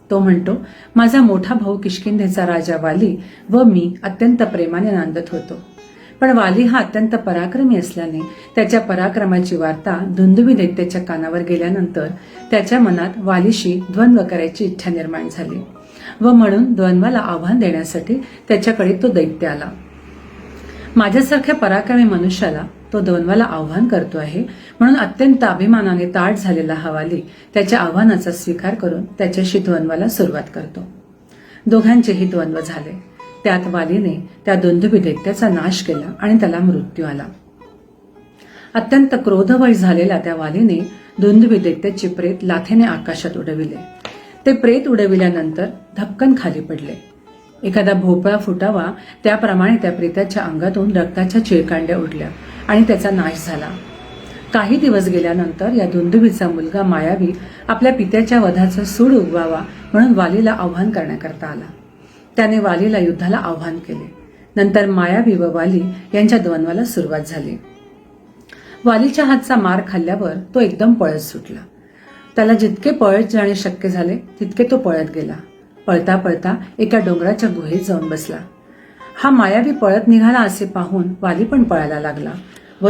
[SPEAKER 2] तो म्हणतो, माझा मोठा भाऊ किष्किंधेचा राजा वाली व मी अत्यंत प्रेमाने नांदत होतो. पण वाली हा अत्यंत पराक्रमी असल्याने त्याच्या पराक्रमाची वार्ता दुंदुभी दैत्याच्या कानावर गेल्यानंतर त्याच्या मनात वालीशी द्वंद्व करायची इच्छा निर्माण झाली व म्हणून द्वंद्वाला आव्हान देण्यासाठी त्याच्याकडे तो दैत्य आला. माझ्यासारख्या पराक्रमी मनुष्याला तो द्वंद्वाला आव्हान करतो आहे म्हणून अत्यंत अभिमानाने ताठ झालेला हा वाली त्याच्या आव्हानाचा स्वीकार करून त्याच्याशी द्वंद्वाला सुरुवात करतो. दोघांचेही द्वंद्व झाले. त्यात वालीने त्या दुंदुभी दैत्याचा नाश केला आणि त्याला मृत्यू आला. अत्यंत क्रोधवश झालेल्या त्या वालीने दुंदुभी दैत्याचे प्रेत लाथेने आकाशात उडविले. ते प्रेत उडविल्यानंतर धपकन खाली पडले. एखादा भोपळा फुटावा त्याप्रमाणे त्या प्रेताच्या अंगातून रक्ताच्या चिळकांड्या उडल्या आणि त्याचा नाश झाला. काही दिवस गेल्यानंतर या दुंदुभीचा मुलगा मायावी आपल्या पित्याच्या वधाचं सूड उगवावा म्हणून वालीला आव्हान करण्याकरता आला. त्याने वालीला युद्धाला आव्हान केले. नंतर मायावी व वाली यांच्या द्वंद्वाला सुरुवात झाली. वालीच्या हातचा मार खाल्ल्यावर तो एकदम पळत सुटला. त्याला जितके पळत जाणे शक्य झाले तितके तो पळत गेला. पळता पळता एका डोंगराच्या गुहेत जाऊन बसला. हा मायावी पळत निघाला असे पाहून वाली पण पळायला लागला व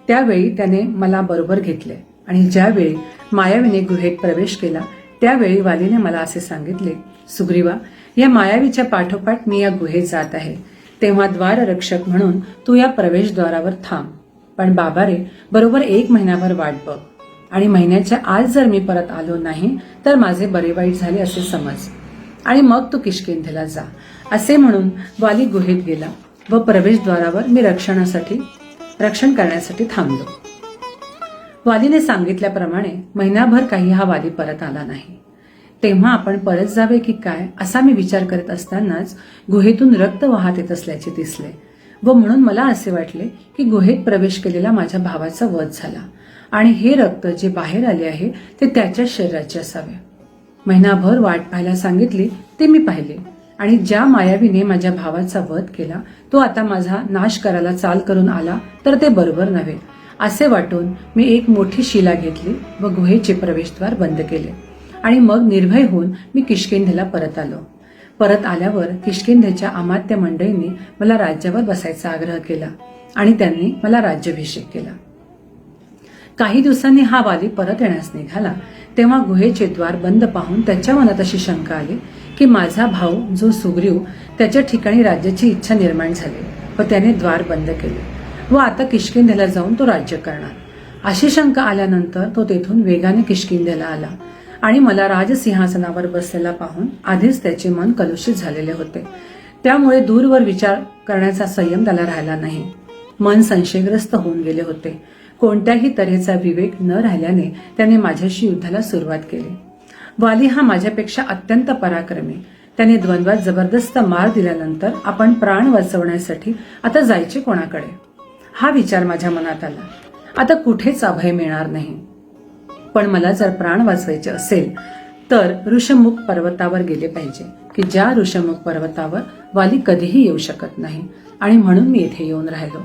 [SPEAKER 2] त्यावेळी त्याने मला बरोबर घेतले आणि ज्यावेळी मायावीने गुहेत प्रवेश केला त्यावेळी वालीने मला असे सांगितले, सुग्रीवा, या मायावीच्या पाठोपाठ मी या गुहेत जात आहे. तेव्हा द्वाररक्षक म्हणून तू या प्रवेशद्वारावर थांब. पण बाबा रे, बरोबर 1 महिनाभर वाट बघ आणि महिन्याच्या आज जर मी परत आलो नाही तर माझे बरे वाईट झाले असे समज आणि मग तू किष्किंधेला जा. असे म्हणून वाली गुहेत गेला व प्रवेशद्वारावर मी रक्षण करण्यासाठी थांबलो. वालीने सांगितल्याप्रमाणे महिनाभर काही हा वाली परत आला नाही. तेव्हा आपण परत जावे की काय असा मी विचार करत असतानाच गुहेतून रक्त वाहत येत असल्याचे दिसले व म्हणून मला असे वाटले की गुहेत प्रवेश केलेला माझ्या भावाचा वध झाला आणि हे रक्त जे बाहेर आले आहे ते त्याच्या शरीराचे असावे. महिनाभर वाट पाहायला सांगितली ते मी पाहिले आणि ज्या मायावीने माझ्या भावाचा वध केला तो आता माझा नाश करायला चाल करून आला तर ते बरोबर नव्हे असे वाटून मी एक मोठी शिला घेतली व गुहेचे प्रवेशद्वार बंद केले आणि मग निर्भय होऊन मी किष्किंधेला परत आलो. परत आल्यावर किष्किंधेच्या अमात्य मंडळींनी मला राज्यावर बसायचा आग्रह केला आणि त्यांनी मला राज्याभिषेक केला. काही दिवसांनी हा वाली परत येण्यास निघाला तेव्हा गुहेचे द्वार बंद पाहून त्याच्या मनात अशी शंका आली की माझा भाऊ जो सुग्रीव त्याच्या ठिकाणी राज्याची इच्छा निर्माण झाली व त्याने द्वार बंद केले व आता किष्किंधेला जाऊन तो राज्य करणार. अशी शंका आल्यानंतर तो तेथून वेगाने किष्किंधेला आला आणि मला राजसिंहासनावर बसलेला पाहून आधीच त्याचे मन कलुषित झालेले होते. त्यामुळे दूरवर विचार करण्याचा संयम त्याला राहिला नाही. मन संशयग्रस्त होऊन गेले होते. कोणत्याही तऱ्हेचा विवेक न राहिल्याने त्याने माझ्याशी युद्धाला सुरुवात केली. वाली हा माझ्यापेक्षा अत्यंत पराक्रमी. त्याने द्वंद्वात जबरदस्त मार दिल्यानंतर आपण प्राण वाचवण्यासाठी आता जायचे कोणाकडे हा विचार माझ्या मनात आला. आता कुठेच अभय मिळणार नाही. पण मला जर प्राण वाचवायचे असेल तर ऋषमुख पर्वतावर गेले पाहिजे की ज्या ऋषमुख पर्वतावर वाली कधीही येऊ शकत नाही आणि म्हणून मी येथे येऊन राहिलो.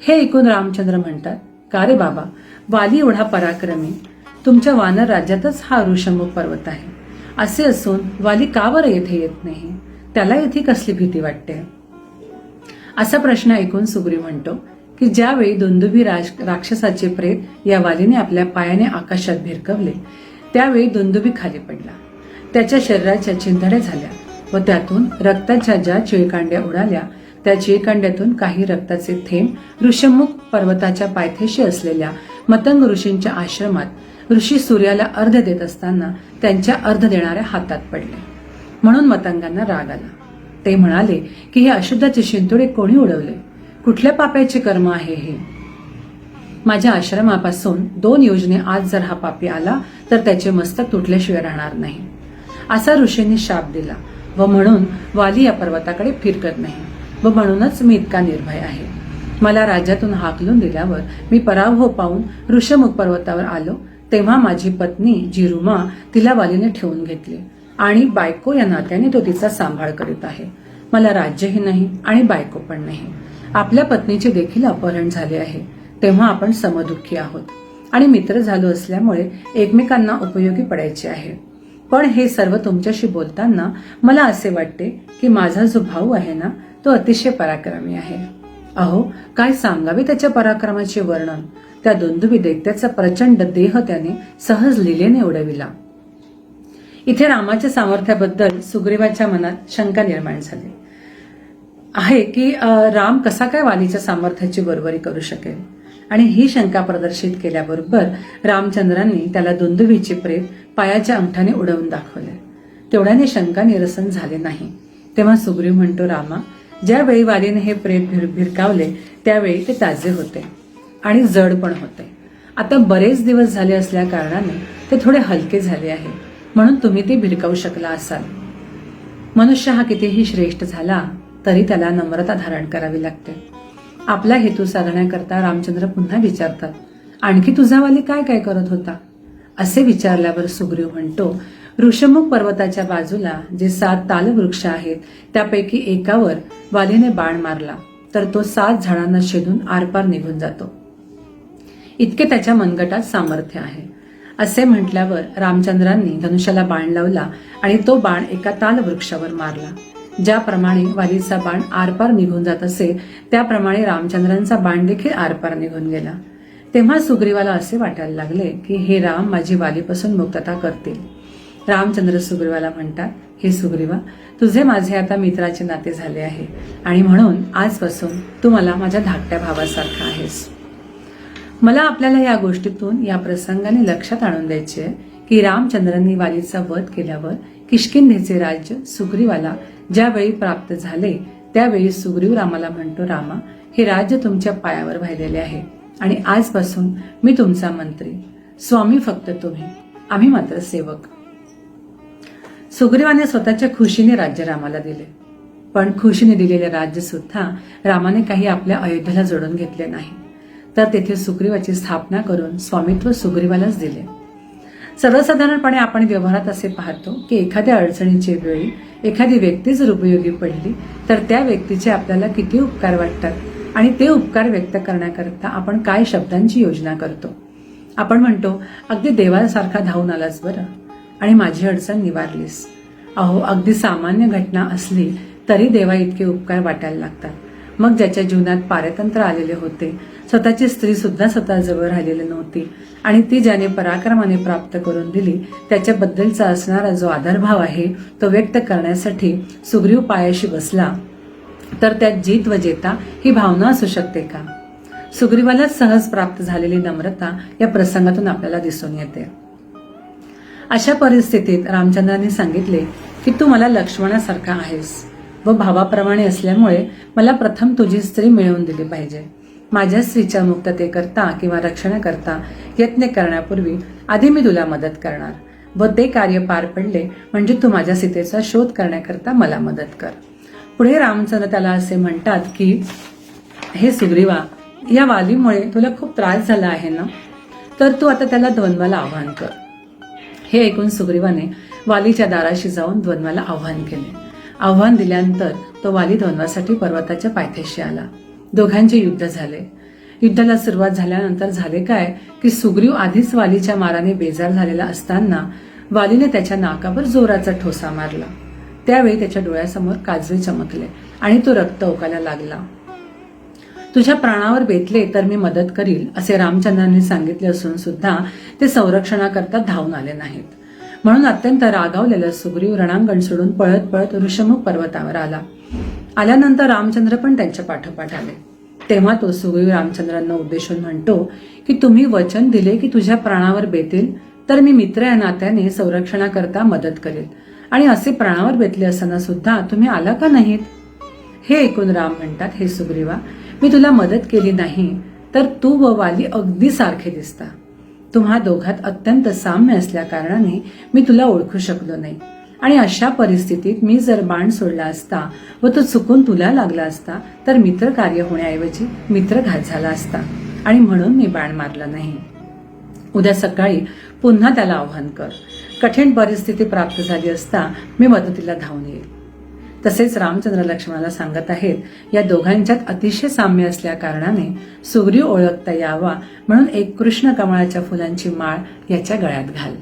[SPEAKER 2] हे ऐकून रामचंद्र म्हणतात, का रे बाबा, वाली एवढा पराक्रमी, तुमच्या वानर राज्यातच हा ऋषमुख पर्वत आहे. असे असून वाली का बरं येथे येत नाही? त्याला येथे कसली भीती वाटते? असा प्रश्न ऐकून सुग्रीव म्हणतो की ज्यावेळी दुंदुभी राक्षसाचे प्रेत या वालीने आपल्या पायाने आकाशात भिरकवले त्यावेळी दुंदुभी खाली पडला. त्याच्या शरीराच्या चिंधड्या झाल्या व त्यातून रक्ताच्या ज्या चिळकांड्या उडाल्या त्या चिळकांड्यातून काही रक्ताचे थेंब ऋषमुख पर्वताच्या पायथ्याशी असलेल्या मतंग ऋषींच्या आश्रमात ऋषी सूर्याला अर्ध देत असताना त्यांच्या अर्ध देणाऱ्या हातात पडले. म्हणून मतंगांना राग आला. ते म्हणाले की हे अशुद्धाचे शिंतोडे कोणी उडवले? कुठल्या पाप्याचे कर्म आहे हे? माझ्या आश्रमापासून 2 योजने आज जर हा पापी आला तर त्याचे मस्तक तुटल्याशिवाय राहणार नाही. असा ऋषींनी शाप दिला व म्हणून वाली या पर्वताकडे फिरकत नाही व म्हणूनच मी इतका निर्भय आहे. मला राज्यातून हाकलून दिल्यावर मी पराभव पाहून ऋषमुख पर्वतावर आलो तेव्हा माझी पत्नी जिरुमा तिला वालीने ठेवून घेतली आणि बायको या नात्याने तो तिचा सांभाळ करीत आहे. मला राज्यही नाही आणि बायको पण नाही. आपल्या पत्नीचे देखील अपहरण झाले आहे. तेव्हा आपण समदुःखी आहोत आणि मित्र झालो असल्यामुळे एकमेकांना उपयोगी पडायचे आहे. पण हे सर्व तुमच्याशी बोलताना मला असे वाटते की माझा जो भाऊ आहे ना तो अतिशय पराक्रमी आहे. अहो, काय सांगावे त्याच्या पराक्रमाचे वर्णन. त्या दुंदुभी दैत्याचा प्रचंड देह त्याने सहज लीलेने उडविला. इथे रामाच्या सामर्थ्याबद्दल सुग्रीवाच्या मनात शंका निर्माण झाली आहे की राम कसा काय वालीच्या सामर्थ्याची बरोबरी करू शकेल. आणि ही शंका प्रदर्शित केल्याबरोबर रामचंद्रांनी त्याला दुंदुभीचे प्रेत पायाच्या अंगठाने उडवून दाखवले. तेवढ्याने शंका निरसन झाले नाही. तेव्हा सुग्रीव म्हणतो, रामा, ज्यावेळी वालीने हे प्रेत भिरकावले त्यावेळी ते ताजे होते आणि जड पण होते. आता बरेच दिवस झाले असल्या कारणाने ते थोडे हलके झाले आहे म्हणून तुम्ही ते भिरकावू शकला असाल. मनुष्य हा कितीही श्रेष्ठ झाला तरी त्याला नम्रता धारण करावी लागते. आपला हेतू साधण्याकरता रामचंद्र पुन्हा विचारतात, आणखी तुझा वाली काय काय करत होता? असे विचारल्यावर सुग्रीव म्हणतो, ऋषमुख पर्वताच्या बाजूला जे 7 तालवृक्ष आहेत त्यापैकी एकावर वालीने बाण मारला तर तो 7 झाडांना छेदून आरपार निघून जातो. इतके त्याच्या मनगटात सामर्थ्य आहे. असे म्हटल्यावर रामचंद्रांनी धनुष्याला बाण लावला आणि तो बाण एका तालवृक्षावर मारला. ज्याप्रमाणे वालीचा बाण आरपार निघून जात असे त्याप्रमाणे रामचंद्रांचा बाण देखील आरपार निघून गेला. तेव्हा सुग्रीवाला असे वाटायला लागले की हे राम माझी वालीपासून मुक्तता करतील. रामचंद्र सुग्रीवाला म्हणतात, हे सुग्रीवा, तुझे माझे आता मित्राचे नाते झाले आहे आणि म्हणून आजपासून तू मला माझ्या धाकट्या भावासारखा आहेस. मला आपल्याला या गोष्टीतून या प्रसंगाने लक्षात आणून द्यायचे आहे की रामचंद्रांनी वालीचा वध केल्यावर किष्किंधेचे राज्य सुग्रीवाला ज्यावेळी प्राप्त झाले त्यावेळी सुग्रीव रामाला म्हणतो, रामा, हे राज्य तुमच्या पायावर वाहिलेले आहे आणि आजपासून मी तुमचा मंत्री. स्वामी फक्त तुम्ही, आम्ही मात्र सेवक. सुग्रीवाने स्वतःच्या खुशीने राज्य रामाला दिले, पण खुशीने दिलेले राज्य सुद्धा रामाने काही आपल्या अयोध्येला जोडून घेतले नाही, तर तेथे सुग्रीवाची स्थापना करून स्वामित्व सुग्रीवालाच दिले. सर्वसाधारणपणे आपण व्यवहारात असे पाहतो की एखाद्या अडचणीच्या वेळी एखादी व्यक्ती जर उपयोगी पडली तर त्या व्यक्तीचे आपल्याला किती उपकार वाटतात आणि ते उपकार व्यक्त करण्याकरता आपण काय शब्दांची योजना करतो. आपण म्हणतो, अगदी देवासारखा धावून आलास बरं आणि माझी अडचण निवारलीस. अहो, अगदी सामान्य घटना असली तरी देवा इतके उपकार वाटायला लागतात. मग ज्याच्या जीवनात पारतंत्र्य आलेले होते, स्वतःची स्त्री सुद्धा स्वतःजवळ राहिलेली नव्हती आणि ती ज्याने पराक्रमाने प्राप्त करून दिली त्याच्याबद्दलचा असणारा जो आदरभाव आहे तो व्यक्त करण्यासाठी सुग्रीव पायाशी बसला तर त्यात जीत व जेता ही भावना असू शकते का? सुग्रीवाला सहज प्राप्त झालेली नम्रता या प्रसंगातून आपल्याला दिसून येते. अशा परिस्थितीत रामचंद्रांनी सांगितले की तू मला लक्ष्मणासारखा आहेस व भावाप्रमाणे असल्यामुळे मला प्रथम तुझी स्त्री मिळवून दिली पाहिजे. माझ्या स्त्रीच्या मुक्ततेकरता किंवा रक्षणाकरता यत्न करण्यापूर्वी आधी मी तुला मदत करणार व ते कार्य पार पडले म्हणजे तू माझ्या सीतेचा शोध करण्याकरता मला मदत कर. पुढे रामचंद्र त्याला असे म्हणतात की हे सुग्रीवा, या वालीमुळे तुला खूप त्रास झाला आहे ना, तर तू आता त्याला द्वंद्वाला आव्हान कर. हे ऐकून सुग्रीवाने वालीच्या दाराशी जाऊन द्वंद्वाला आव्हान केले. आव्हान दिल्यानंतर तो वाली द्वंद्वासाठी पर्वताच्या पायथ्याशी आला. दोघांचे युद्ध झाले. युद्धाला सुरुवात झाल्यानंतर झाले काय की सुग्रीव आधीच वालीच्या माराने बेजार झालेला असताना वालीने त्याच्या नाकावर जोराचा ठोसा मारला. त्यावेळी त्याच्या डोळ्यासमोर काजवे चमकले आणि तो रक्त ओकायला लागला. तुझ्या प्राणावर बेतले तर मी मदत करील असे रामचंद्रांनी सांगितले असून सुद्धा ते संरक्षणाकरता धावून आले नाहीत. म्हणून अत्यंत रागावलेला सुग्रीव रणांगण सोडून पळत पळत ऋषमुख पर्वतावर आला. आल्यानंतर रामचंद्र पण त्यांच्या पाठोपाठ आले. तेव्हा तो सुग्रीव रामचंद्रांना उद्देशून म्हणतो की तुम्ही वचन दिले की तुझ्या प्राणावर बेतील तर मी मित्र या नात्याने संरक्षणाकरता मदत करेल आणि असे प्राणावर बेतले असताना सुद्धा तुम्ही आला का नाहीत? हे ऐकून राम म्हणतात, हे सुग्रीवा, मी तुला मदत केली नाही तर तू व वाली अगदी सारखे दिसता. तुम्हा दोघात अत्यंत साम्य असल्या कारणाने मी तुला ओळखू शकलो नाही आणि अशा परिस्थितीत मी जर बाण सोडला असता व तो चुकून तुला लागला असता तर मित्र कार्य होण्याऐवजी मित्रघात झाला असता आणि म्हणून मी बाण मारला नाही. उद्या सकाळी पुन्हा त्याला आव्हान कर. कठीण परिस्थिती प्राप्त झाली असता मी मदतीला धावून येईल. तसेच रामचंद्र लक्ष्मणाला सांगत आहेत, या दोघांच्यात अतिशय साम्य असल्या कारणाने सुग्रीव ओळखता यावा म्हणून एक कृष्ण कमळाच्या फुलांची माळ याच्या गळ्यात घाल.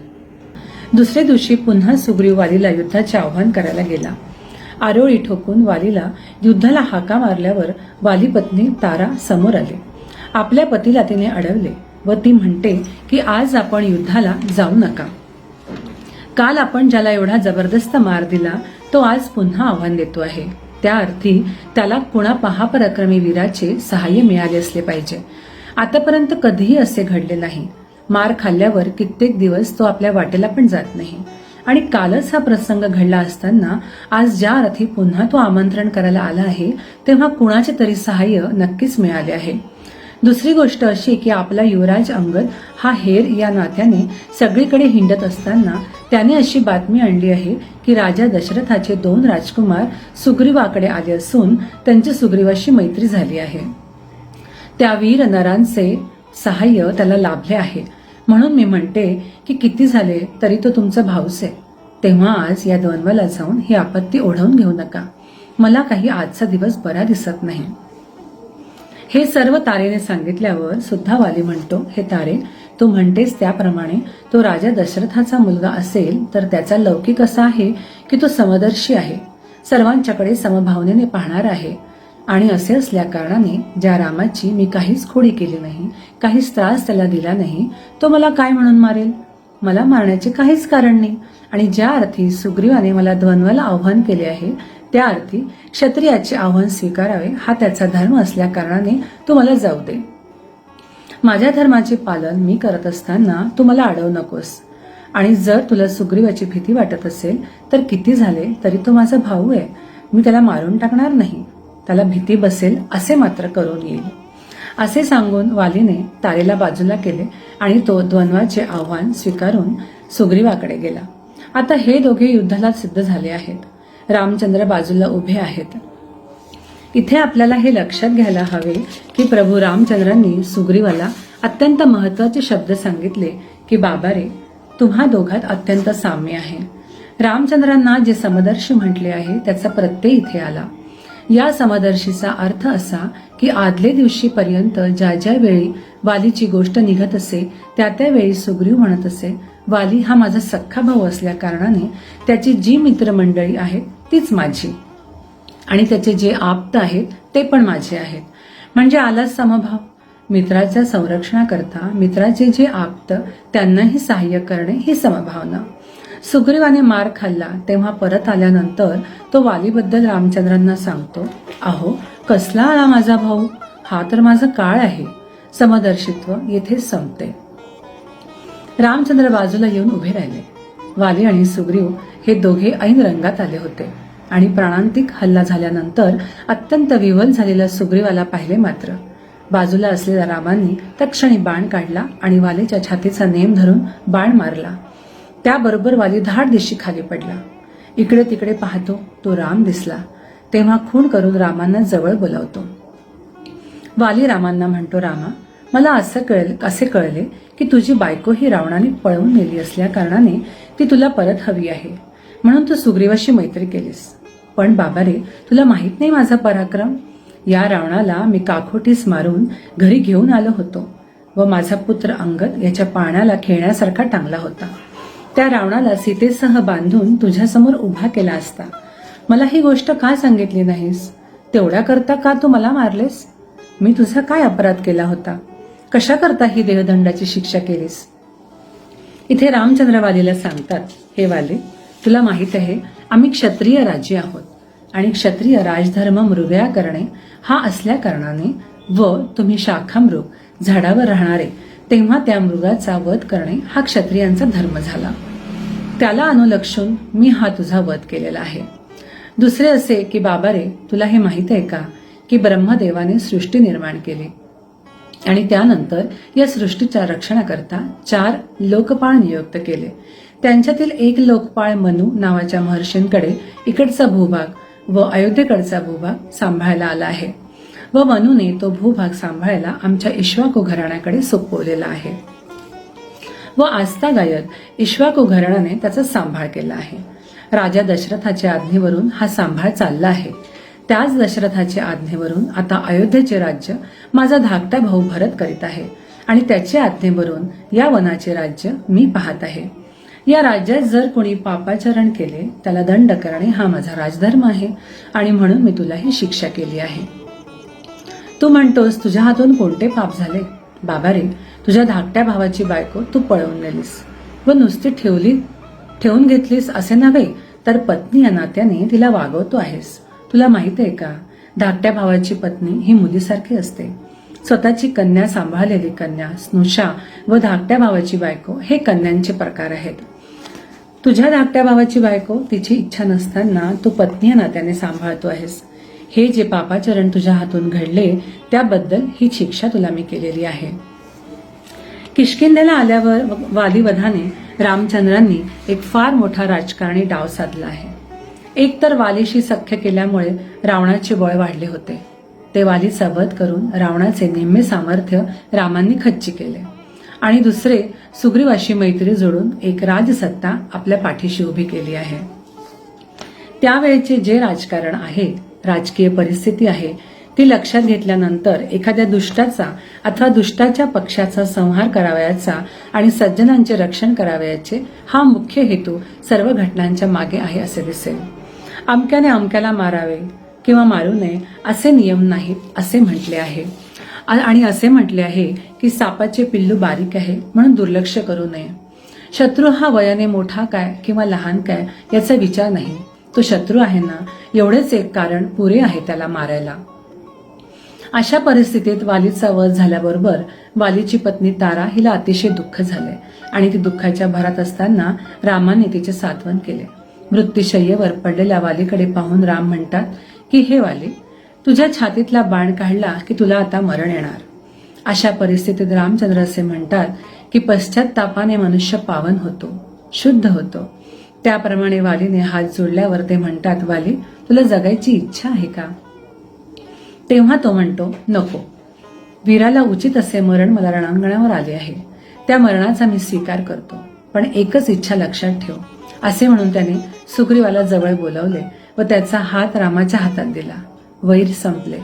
[SPEAKER 2] दुसऱ्या दिवशी पुन्हा सुग्रीव वालीला युद्धाचे आव्हान करायला गेला. आरोळी ठोकून वालीला युद्धाला हाका मारल्यावर वाली पत्नी तारा समोर आली. आपल्या पतीला तिने अडवले व ती म्हणते की आज आपण युद्धाला जाऊ नका. काल आपण ज्याला एवढा जबरदस्त मार दिला तो आज पुन्हा आव्हान देतो आहे. त्या अर्थी त्याला कुणा महापराक्रमी वीराचे सहाय्य मिळाले असले पाहिजे. आतापर्यंत कधीही असे घडले नाही. मार खाल्ल्यावर कित्येक दिवस तो आपल्या वाटेला पण जात नाही आणि कालच हा प्रसंग घडला असताना आज ज्या अर्थी पुन्हा तो आमंत्रण करायला आला आहे तेव्हा कुणाचे तरी सहाय्य नक्कीच मिळाले आहे. दुसरी गोष्ट अशी की आपला युवराज अंगद हा हेर या नात्याने सगळीकडे हिंडत असताना त्याने अशी बातमी आणली आहे की राजा दशरथाचे 2 राजकुमार सुग्रीवाकडे आले असून त्यांची सुग्रीवाशी मैत्री झाली आहे. त्या वीर नरांचे सहाय्य त्याला लाभले आहे. म्हणून मी म्हणते की किती झाले तरी तो तुमचा भाऊच आहे. तेव्हा आज या द्वंद्वाला जाऊन ही आपत्ती ओढवून घेऊ नका. मला काही आजचा दिवस बरा दिसत नाही. हे सर्व तारेने सांगितल्यावर सुद्धा वाली म्हणतो, हे तारे, तू म्हणतेस त्याप्रमाणे तो राजा दशरथाचा मुलगा असेल तर त्याचा लौकिक असा आहे की तो समदर्शी आहे, सर्वांच्याकडे समभावनेने पाहणार आहे. आणि असे असल्या कारणाने ज्या रामाची मी काहीच खोडी केली नाही, काहीच त्रास त्याला दिला नाही, तो मला काय म्हणून मारेल? मला मारण्याचे काहीच कारण नाही. आणि ज्या अर्थी सुग्रीवाने मला द्वंद्वाला आव्हान केले आहे त्या अर्थी क्षत्रियाचे आव्हान स्वीकारावे हा त्याचा धर्म असल्या कारणाने तू मला जाऊ दे. माझ्या धर्माचे पालन मी करत असताना तू मला अडवू नकोस. आणि जर तुला सुग्रीवाची भीती वाटत असेल तर किती झाले तरी तो माझा भाऊ आहे. मी त्याला मारून टाकणार नाही. त्याला भीती बसेल असे मात्र करून येईल. असे सांगून वालीने तारेला बाजूला केले आणि तो द्वंद्वाचे आव्हान स्वीकारून सुग्रीवाकडे गेला. आता हे दोघे युद्धाला सिद्ध झाले आहेत. रामचंद्र बाजूला उभे आहेत. इथे आपल्याला हे लक्षात घ्यायला हवे की प्रभू रामचंद्रांनी सुग्रीवाला अत्यंत महत्वाचे शब्द सांगितले की बाबा रे, तुम्हा दोघात अत्यंत साम्य आहे. रामचंद्रांना जे समदर्शी म्हटले आहे त्याचा प्रत्यय इथे आला. या समदर्शीचा अर्थ असा की आदले दिवशी पर्यंत ज्या ज्या वेळी वालीची गोष्ट निघत असे त्या त्यावेळी सुग्रीव म्हणत असे, वाली हा माझा सख्खा भाऊ असल्या कारणाने त्याची जी मित्रमंडळी आहेत तीच माझी आणि त्याचे जे आप्त आहेत ते पण माझे आहेत. म्हणजे आलाच समभाव. मित्राच्या संरक्षणाकरता मित्राचे जे आप्त त्यांनाही सहाय्य करणे ही समभावना. सुग्रीवाने मार खाल्ला तेव्हा परत आल्यानंतर तो वालीबद्दल रामचंद्रांना सांगतो, अहो कसला आला माझा भाऊ, हा तर माझा काळ आहे. समदर्शित्व येथेच संपते. रामचंद्र बाजूला येऊन उभे राहिले. वाली आणि सुग्रीव हे दोघे ऐन रंगात आले होते आणि प्राणांतिक हल्ला झाल्यानंतर अत्यंत विव्हल झालेल्या सुग्रीवाला पाहिले. मात्र बाजूला असलेल्या रामांनी तत्क्षणी बाण काढला आणि वालीच्या छातीचा नेम धरून बाण मारला. त्याबरोबर वाली धाड दिशी खाली पडला. इकडे तिकडे पाहतो तो राम दिसला तेव्हा खून करून रामांना जवळ बोलावतो. वाली रामांना म्हणतो, रामा, मला असे कळले की तुझी बायको ही रावणाने पळवून नेली असल्या कारणाने ती तुला परत हवी आहे, म्हणून तू सुग्रीवाशी मैत्री केलीस. पण बाबा रे, तुला माहित नाही माझा पराक्रम. या रावणाला मी काखोटीस मारून घरी घेऊन आलो होतो व माझा पुत्र अंगद याच्या पाण्याला खेळण्यासारखा टांगला होता. त्या रावणाला सीतेसह बांधून तुझ्यासमोर उभा केला असता. मला ही गोष्ट का सांगितली नाहीस? तेवढ्या करता का तू मला मारलेस? मी तुझा काय अपराध केला होता? कशा करता ही देहदंडाची शिक्षा केलीस? इथे रामचंद्र वालीला सांगतात, हे वाले, तुला माहित आहे आम्ही क्षत्रिय राज्य आहोत आणि क्षत्रिय राजधर्म मृगया करणे हा असल्या कारणाने व तुम्ही शाखामृग झाडावर राहणारे तेव्हा त्या मृगाचा वध करणे हा क्षत्रियांचा धर्म झाला. त्याला अनुलक्षून मी हा तुझा वध केलेला आहे. दुसरे असे की बाबा रे, तुला हे माहित आहे का की ब्रह्मदेवाने सृष्टी निर्माण केली आणि त्यानंतर या सृष्टीच्या रक्षणाकरता 4 लोकपाळ नियुक्त केले. त्यांच्यातील एक लोकपाळ मनु नावाच्या महर्षींकडे इकडचा भूभाग व अयोध्येकडचा भूभाग सांभाळायला आला आहे व मनुने तो भूभाग सांभाळायला आमच्या इक्ष्वाकू घराण्याकडे सोपवलेला आहे व आस्थागायत इक्ष्वाकू घराण्याने त्याचा सांभाळ केला आहे. राजा दशरथाच्या आज्ञेवरून हा सांभाळ चालला आहे. त्याच दशरथाच्या आज्ञेवरून आता अयोध्येचे राज्य माझा धाकटा भाऊ भरत करीत आहे आणि त्याच्या आज्ञेवरून या वनाचे राज्य मी पाहत आहे. या राज्यात जर कोणी पापाचरण केले त्याला दंड करणे हा माझा राजधर्म आहे आणि म्हणून मी तुला ही शिक्षा केली आहे. तू म्हणतोस तुझ्या हातून कोणते पाप झाले? बाबा रे, तुझ्या धाकट्या भावाची बायको तू पळवून नेलीस व नुसती ठेवून घेतलीस असे नव्हे तर पत्नी या नात्याने तिला वागवतो आहेस. तुला माहित आहे का, धाकट्या भावाची पत्नी ही मुलीसारखी असते. स्वतःची कन्या सांभाळलेली कन्या, स्नुषा व धाकट्या भावाची बायको हे कन्यांचे प्रकार आहेत. तुझ्या धाकट्या भावाची बायको तिची इच्छा नसताना तू पत्नी या नात्याने सांभाळतो आहेस. हे जे पापाचरण तुझ्या हातून घडले त्याबद्दल ही शिक्षा तुला मी केलेली आहे. किष्किंधेला आल्यावर वालीवधाने रामचंद्रांनी एक फार मोठा राजकारणी डाव साधला आहे. एक तर वालीशी सख्य केल्यामुळे रावणाचे बळ वाढले होते. ते वालीचा वध करून रावणाचे निम्मे सामर्थ्य रामांनी खच्ची केले आणि दुसरे सुग्रीवाशी मैत्री जोडून एक राजसत्ता आपल्या पाठीशी उभी केली आहे. त्यावेळेचे जे राजकारण आहे, राजकीय परिस्थिती आहे, ती लक्षात घेतल्यानंतर एखाद्या दुष्टाचा अथवा दुष्टाच्या पक्षाचा संहार करावयाचा आणि सज्जनांचे रक्षण करावयाचे हा मुख्य हेतू सर्व घटनांच्या मागे आहे असे दिसेल. अमक्याने अमक्याला मारावे किंवा मारू नये असे नियम नाहीत असे म्हटले आहे. आणि असे म्हटले आहे की सापाचे पिल्लू बारीक आहे म्हणून दुर्लक्ष करू नये. शत्रू हा वयाने मोठा काय किंवा लहान काय याचा विचार नाही. तो शत्रू आहे ना, एवढेच एक कारण पुरे आहे त्याला मारायला. अशा परिस्थितीत वालीचा वध झाल्याबरोबर वालीची पत्नी तारा हिला अतिशय दुःख झाले आणि ती दुःखाच्या भरात असताना रामाने तिचे सांत्वन केले. मृत्यूशय्येवर पडलेल्या वालीकडे पाहून राम म्हणतात की हे वाली, तुझ्या छातीतला बाण काढला की तुला आता मरण येणार. अशा परिस्थितीत रामचंद्र असे म्हणतात की पश्चात्तापाने मनुष्य पावन होतो, शुद्ध होतो. त्याप्रमाणे वालीने हात जोडल्यावर ते म्हणतात, वाली, तुला जगायची इच्छा आहे का? तेव्हा तो म्हणतो, नको. वीराला उचित असे मरण मला रणांगणावर आले आहे. त्या मरणाचा मी स्वीकार करतो, पण एकच इच्छा लक्षात ठेव. असे म्हणून त्याने सुग्रीवाला जवळ बोलावले व त्याचा हात रामाच्या हातात दिला. वैर संपले.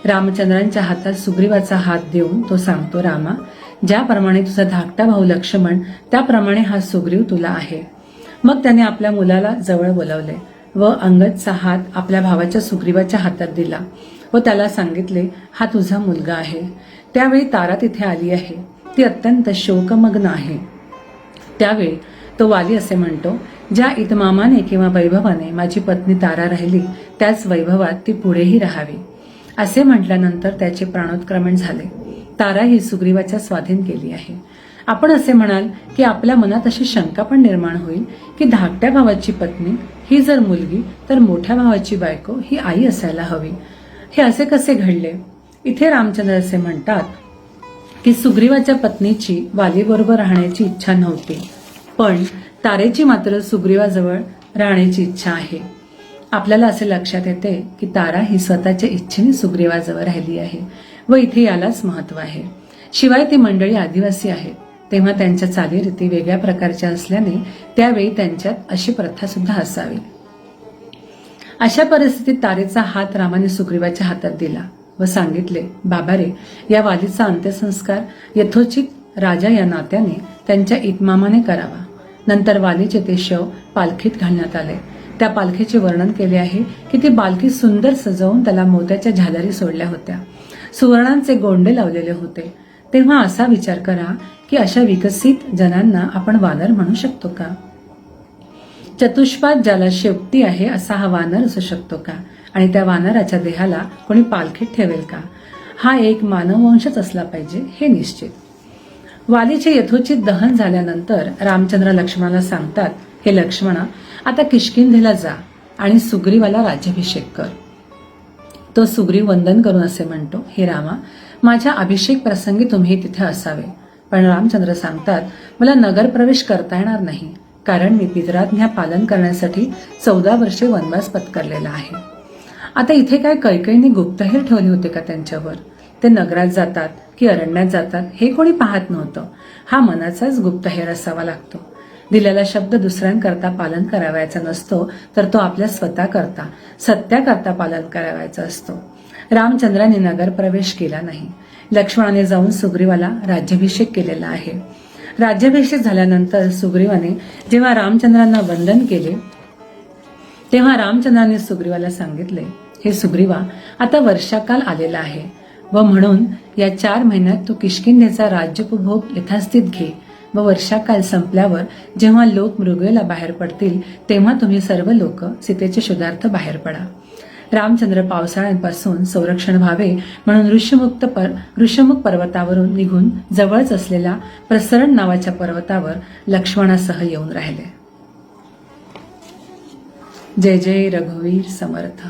[SPEAKER 2] रामचंद्रांच्या हातात सुग्रीवाचा हात देऊन तो सांगतो, रामा, ज्याप्रमाणे तुझा धाकटा भाऊ लक्ष्मण त्याप्रमाणे हा सुग्रीव तुला आहे. मग त्याने आपल्या मुलाला जवळ बोलावले व अंगदचा हात आपल्या भावाच्या सुग्रीवाच्या हातात दिला व त्याला सांगितले, हा तुझा मुलगा आहे. त्यावेळी तारा तिथे आली आहे. ती अत्यंत शोकमग्न आहे. त्यावेळी तो वाली असे म्हणतो, ज्या इतमामाने किंवा वैभवाने माझी पत्नी तारा राहिली त्याच वैभवात ती पुढेही राहावी. असे म्हटल्यानंतर त्याचे प्राणोत्क्रमण झाले. तारा ही सुग्रीवाच्या स्वाधीन केली आहे. आपण असे म्हणाल की आपल्या मनात अशी शंका पण निर्माण होईल की धाकट्या भावाची पत्नी ही जर मुलगी तर मोठ्या भावाची बायको ही आई असायला हवी. हे असे कसे घडले? इथे रामचंद्र असे म्हणतात की सुग्रीवाच्या पत्नीची वालीबरोबर राहण्याची इच्छा नव्हती, पण तारेची मात्र सुग्रीवाजवळ राहण्याची इच्छा आहे. आपल्याला असे लक्षात येते की तारा ही स्वतःच्या इच्छेने सुग्रीवाजवळ राहिली आहे व इथे यालाच महत्व आहे. शिवाय ती मंडळी आदिवासी आहेत, तेव्हा त्यांच्या चालीरीती वेगळ्या प्रकारच्या असल्याने त्यावेळी त्यांच्यात अशी प्रथा सुद्धा असावी. अशा परिस्थितीत तारेचा हात रामाने सुग्रीवाच्या हातात दिला व सांगितले, बाबा रे, या वालीचा अंत्यसंस्कार यथोचित राजा या नात्याने त्यांच्या इतमामाने करावा. नंतर वालीचे ते शव पालखीत घालण्यात आले. त्या पालखीचे वर्णन केले आहे की ती पालखी सुंदर सजवून त्याला मोत्याच्या झालरी सोडल्या होत्या, सुवर्णांचे गोंडे लावलेले होते. तेव्हा असा विचार करा की अशा विकसित जनांना आपण वानर म्हणू शकतो का? चतुष्पाद ज्याला शेपटी आहे असा हा वानर असू शकतो का? आणि त्या वानराच्या देहाला कोणी पालखीत ठेवेल का? हा एक मानववंशच असला पाहिजे हे निश्चित. वालीचे यथोचित दहन झाल्यानंतर रामचंद्र लक्ष्मणाला सांगतात, हे लक्ष्मणा, आता किष्किंधेला जा आणि सुग्रीवाला राज्याभिषेक कर. तो सुग्रीव वंदन करून असे म्हणतो, हे रामा, माझ्या अभिषेक प्रसंगी तुम्ही तिथे असावे. पण रामचंद्र सांगतात, मला नगर प्रवेश करता येणार नाही, कारण मी पितराज्ञा पालन करण्यासाठी 14 वर्षे वनवास पत्करलेला आहे. आता इथे काय कैकेयीने गुप्तहेर ठेवले होते का त्यांच्यावर? ते नगरात जातात की अरण्यात जातात हे कोणी पाहत नव्हतं. हा मनाचाच गुप्तहेर असावा लागतो. दिलेला शब्द दुसऱ्यांकरता पालन करावायचा नसतो, तर तो आपल्या स्वतः करता सत्याकरता पालन करावायचा असतो. रामचंद्राने नगर प्रवेश केला नाही. लक्ष्मणाने जाऊन सुग्रीवाला राज्याभिषेक केलेला आहे. राज्याभिषेक झाल्यानंतर सुग्रीवाने जेव्हा रामचंद्रांना वंदन केले तेव्हा रामचंद्राने सुग्रीवाला सांगितले, हे सुग्रीवा, आता वर्षाकाल आलेला आहे व म्हणून या 4 महिन्यात तू किष्किंधेचा राज्योपभोग यथास्थित घे व वर्षाकाल संपल्यावर जेव्हा लोक मृगेला बाहेर पडतील तेव्हा तुम्ही सर्व लोक सीतेचे शोधार्थ बाहेर पडा. रामचंद्र पावसाळ्यांपासून संरक्षण व्हावे म्हणून ऋष्यमुख पर्वतावरून निघून जवळच असलेल्या प्रसरण नावाच्या पर्वतावर लक्ष्मणासह येऊन राहिले. जय जय रघुवीर समर्थ.